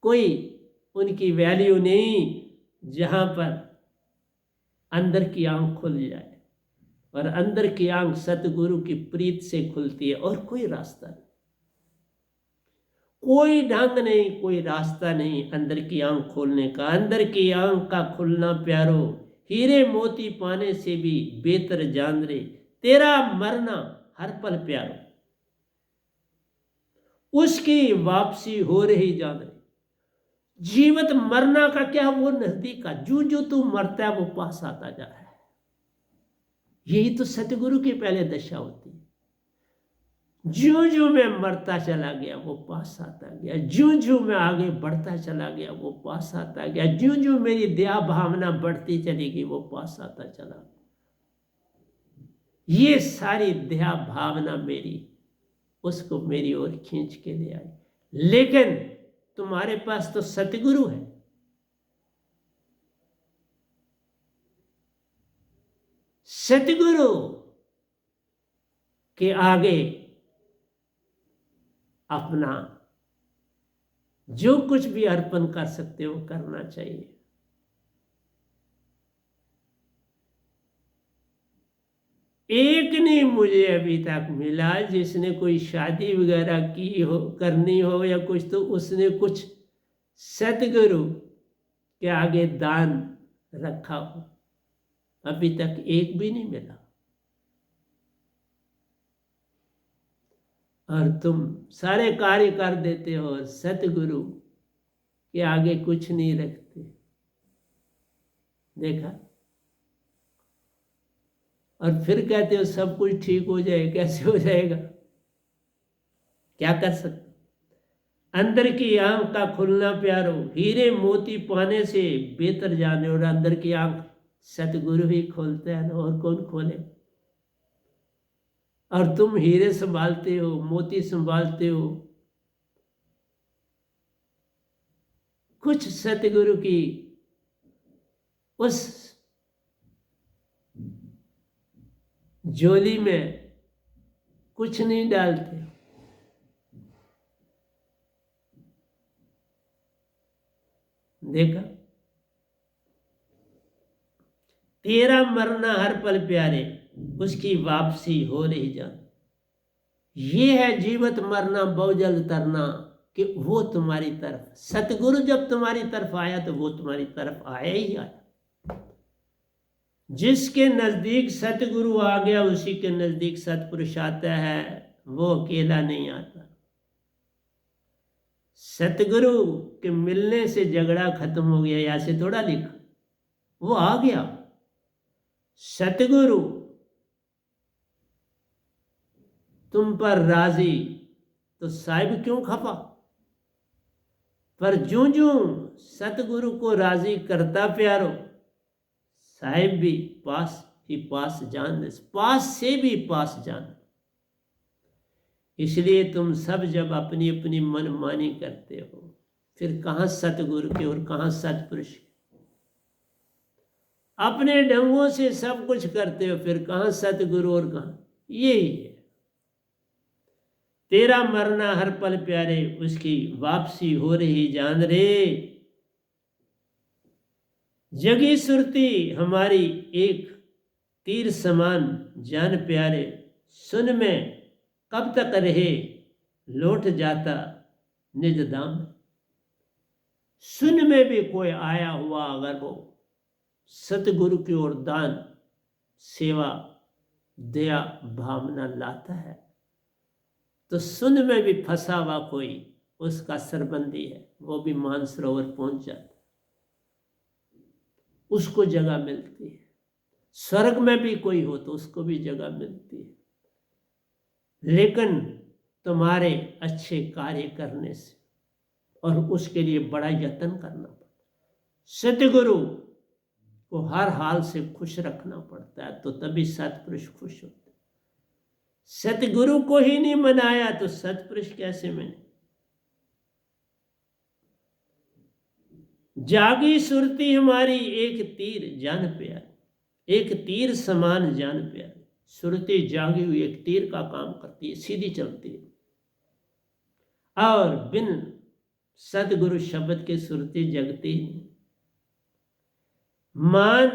कोई उनकी वैल्यू नहीं जहां पर अंदर की आंख खुल जाए। और अंदर की आंख सतगुरु की प्रीत से खुलती है और कोई रास्ता नहीं, कोई ढंग नहीं, कोई रास्ता नहीं अंदर की आंख खोलने का। अंदर की आंख का खुलना प्यारो, हीरे मोती पाने से भी बेहतर जान रे, तेरा मरना हर पल प्यारो, उसकी वापसी हो रही जान रे। जीवत मरना का क्या, वो नजदीक का, जो जो तू मरता है वो पास आता जा रहा है। यही तो सतगुरु की पहले दशा होती है। जो जो मैं मरता चला गया वो पास आता गया, जो जो मैं आगे बढ़ता चला गया वो पास आता गया, जो जो मेरी दया भावना बढ़ती चलेगी वो पास आता चला। ये सारी दया भावना मेरी उसको मेरी ओर खींच के ले आई। लेकिन तुम्हारे पास तो सतगुरु है। सतगुरु के आगे अपना जो कुछ भी अर्पण कर सकते हो करना चाहिए। एक नहीं मुझे अभी तक मिला जिसने कोई शादी वगैरह की हो, करनी हो या कुछ, तो उसने कुछ सतगुरु के आगे दान रखा हो। अभी तक एक भी नहीं मिला। और तुम सारे कार्य कर देते हो, सतगुरु के आगे कुछ नहीं रखते। देखा? और फिर कहते हो सब कुछ ठीक हो जाए। कैसे हो जाएगा? क्या कर सकते? अंदर की आंख का खुलना प्यारो, हीरे मोती पाने से बेहतर जाने। और अंदर की आंख सतगुरु ही खोलते हैं, और कौन खोले? और तुम हीरे संभालते हो, मोती संभालते हो, कुछ सतगुरु की उस झोली में कुछ नहीं डालते। देखा? तेरा मरना हर पल प्यारे, उसकी वापसी हो रही जान। ये है जीवत मरना बहुजल तरना, कि वो तुम्हारी तरफ, सतगुरु जब तुम्हारी तरफ आया तो वो तुम्हारी तरफ आया ही आया। जिसके नजदीक सतगुरु आ गया उसी के नजदीक सतपुरुष आता है, वो अकेला नहीं आता। सतगुरु के मिलने से झगड़ा खत्म हो गया, ऐसे थोड़ा लिखा, वो आ गया। सतगुरु तुम पर राजी तो साहिब क्यों खफा, पर जूं जूं सतगुरु को राजी करता प्यारो, साहिब भी पास ही पास जान दे, पास से भी पास जान। इसलिए तुम सब जब अपनी अपनी मनमानी करते हो, फिर कहाँ सतगुरु के और कहाँ सतपुरुष के, अपने ढंगों से सब कुछ करते हो, फिर कहाँ सतगुरु और कहाँ। यही है, तेरा मरना हर पल प्यारे, उसकी वापसी हो रही जान रे। जगी सुरती हमारी एक तीर समान जान प्यारे, सुन में कब तक रहे लौट जाता निज धाम। सुन में भी कोई आया हुआ अगर वो सतगुरु की ओर दान सेवा दया भावना लाता है, तो सुन में भी फंसा हुआ कोई उसका सरबंदी है, वो भी मानसरोवर पहुंच जाता, उसको जगह मिलती है। स्वर्ग में भी कोई हो तो उसको भी जगह मिलती है, लेकिन तुम्हारे अच्छे कार्य करने से, और उसके लिए बड़ा यत्न करना पड़ता। सतगुरु को हर हाल से खुश रखना पड़ता है, तो तभी सतपुरुष खुश होते। सतगुरु को ही नहीं मनाया तो सतपुरुष कैसे मने। जागी सुरती हमारी एक तीर जान प्यारी, एक तीर समान जान प्यारी। सुरती जागी हुई एक तीर का काम करती है, सीधी चलती है, और बिन सतगुरु शब्द के सुरती जगती ही नहीं। मान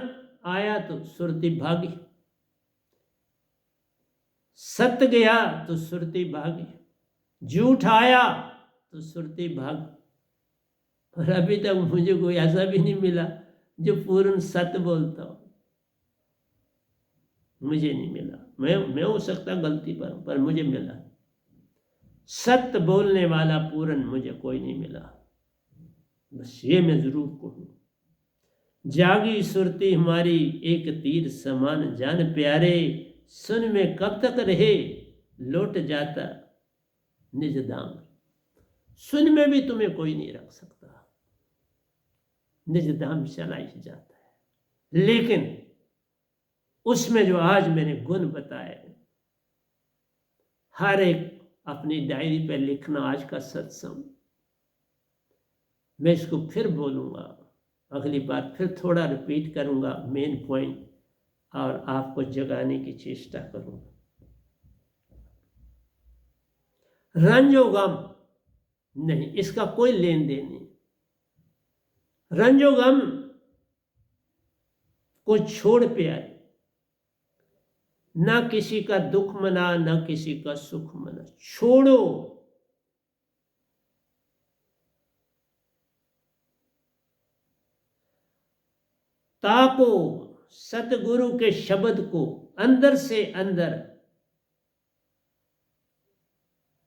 आया तो सुरती भागी, सत्य गया तो सुरती भागी, झूठ आया तो सुरती भागी। और अभी तक मुझे कोई ऐसा भी नहीं मिला जो पूर्ण सत्य बोलता हो, मुझे नहीं मिला। मैं हो सकता गलती पर मुझे मिला। सत्य बोलने वाला पूर्ण मुझे कोई नहीं मिला, बस ये मैं जरूर कहूँ। जागी सुरती हमारी एक तीर समान जान प्यारे, सुन में कब तक रहे लौट जाता निज धाम। सुन में भी तुम्हें कोई नहीं रख सकता, निज धाम चला ही जाता है। लेकिन उसमें जो आज मैंने गुण बताए, हर एक अपनी डायरी पे लिखना। आज का सत्संग मैं इसको फिर बोलूँगा, अगली बार फिर थोड़ा रिपीट करूँगा मेन पॉइंट, और आपको जगाने की चेष्टा करूँगा। रंजो गम नहीं, इसका कोई लेन देन नहीं। रंजो गम को छोड़ प्यारे, ना किसी का दुख मना ना किसी का सुख मना, छोड़ो। ताको सतगुरु के शब्द को अंदर से अंदर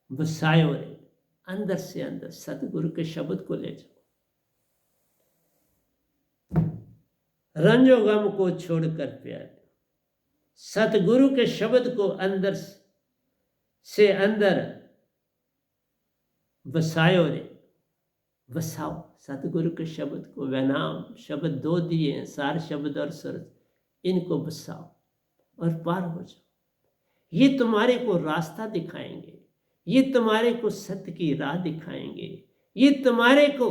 बसायो रे, अंदर से अंदर सतगुरु के शब्द को ले जाओ। रंजो गम को छोड़कर प्यारे, सतगुरु के शब्द को अंदर से अंदर बसायो रे, बसाओ सतगुरु के शब्द को। वह नाम शब्द दो दिए हैं, सार शब्द और सरस, इनको बसाओ और पार हो जाओ। ये तुम्हारे को रास्ता दिखाएंगे, ये तुम्हारे को सत्य की राह दिखाएंगे, ये तुम्हारे को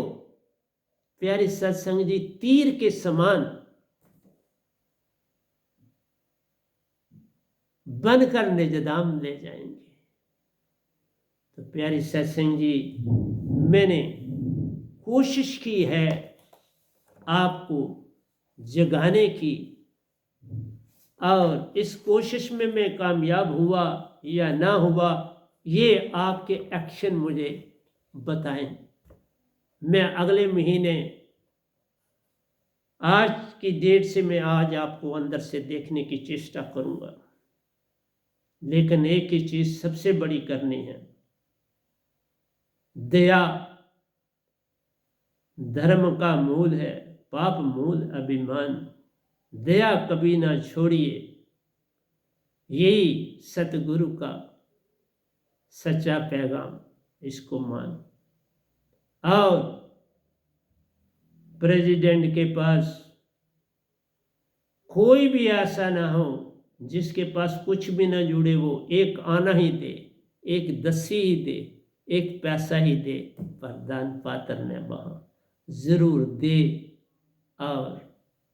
प्यारे सत्संग जी तीर के समान बनकर निजधाम ले जाएंगे। तो प्यारी सत्संग जी, मैंने कोशिश की है आपको जगाने की, और इस कोशिश में मैं कामयाब हुआ या ना हुआ, ये आपके एक्शन मुझे बताएं। मैं अगले महीने आज की डेट से मैं आज आपको अंदर से देखने की चेष्टा करूंगा, लेकिन एक ही चीज सबसे बड़ी करनी है, दया धर्म का मूल है, पाप मूल अभिमान। दया कभी ना छोड़िए, यही सतगुरु का सच्चा पैगाम, इसको मान। और प्रेसिडेंट के पास कोई भी ऐसा ना हो जिसके पास कुछ भी ना जुड़े, वो एक आना ही दे, एक दस्सी ही दे, एक पैसा ही दे, पर दान पात्र ने वहाँ जरूर दे। और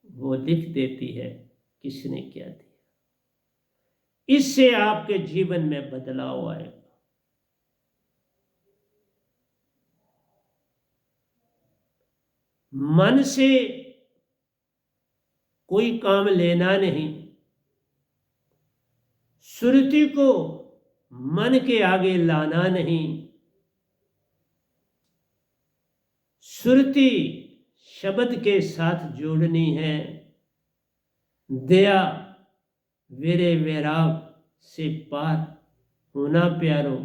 वो लिख देती है किसने क्या दिया। इससे आपके जीवन में बदलाव आएगा। मन से कोई काम लेना नहीं, सुरति को मन के आगे लाना नहीं। सुरति शब्द के साथ जोड़नी है। दया वीरे वैराग से पार होना प्यारो।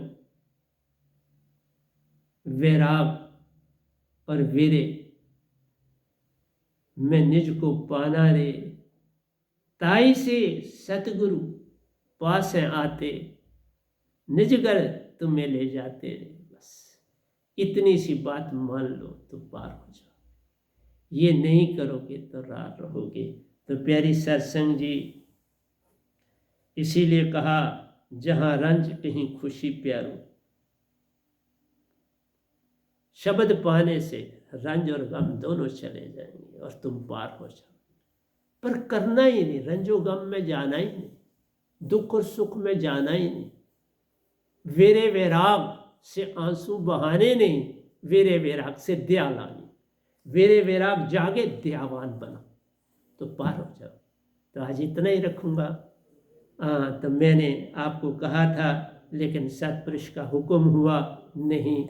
वैराग और वीरे मैं निज को पाना रे, ताई से सतगुरु पास आते, निज घर तुम्हें ले जाते रे। बस इतनी सी बात मान लो तो पार हो जाओ। ये नहीं करोगे तो रार रहोगे। तो प्यारी सत्संग जी, इसीलिए कहा जहां रंज कहीं खुशी प्यारो। शब्द पाने से रंज और गम दोनों चले जाएंगे और तुम पार हो जाओ। पर करना ही नहीं, रंजो गम में जाना ही नहीं, दुख और सुख में जाना ही नहीं। वीरे वैराग से आंसू बहाने नहीं, वीरे वैराग से दया लानी। वीरे वैराग जागे, दयावान बनो तो पार हो जाओ। तो आज इतना ही रखूँगा। तो मैंने आपको कहा था, लेकिन सतपुरुष का हुक्म हुआ नहीं।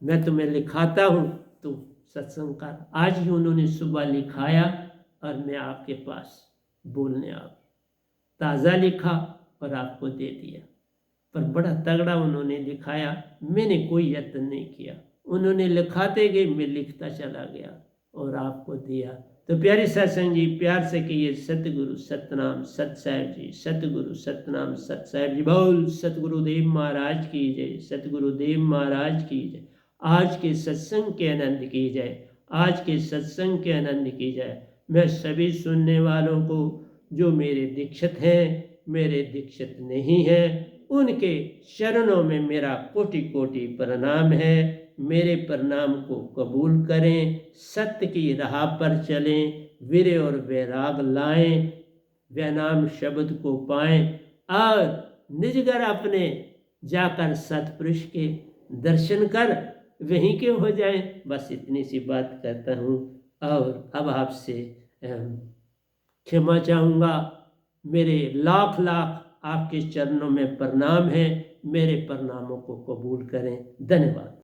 मैं तुम्हें लिखाता हूँ तो सत्संग का आज ही उन्होंने सुबह लिखाया और मैं आपके पास बोलने आ गया। ताज़ा लिखा और आपको दे दिया, पर बड़ा तगड़ा उन्होंने लिखाया। मैंने कोई यत्न नहीं किया, उन्होंने लिखाते गए, मैं लिखता चला गया और आपको दिया। तो प्यारी सत्संग जी, प्यार से कहिए सतगुरु सतनाम सत साहिब जी, सतगुरु सतनाम सत साहिब जी। बोल सतगुरुदेव महाराज की जय, सतगुरुदेव महाराज की जय। आज के सत्संग के आनंद की जय, आज के सत्संग के आनंद की जय। मैं सभी सुनने वालों को, जो मेरे दीक्षित हैं, मेरे दीक्षित नहीं हैं, उनके चरणों में मेरा कोटि कोटि प्रणाम है। मेरे प्रणाम को कबूल करें, सत्य की राह पर चलें, वीर्य और वैराग लाएं, वैनाम शब्द को पाएं और निज घर अपने जाकर सतपुरुष के दर्शन कर वहीं के हो जाएं। बस इतनी सी बात कहता हूँ और अब आपसे क्षमा चाहूँगा। मेरे लाख लाख आपके चरणों में प्रणाम है, मेरे प्रणामों को कबूल करें। धन्यवाद।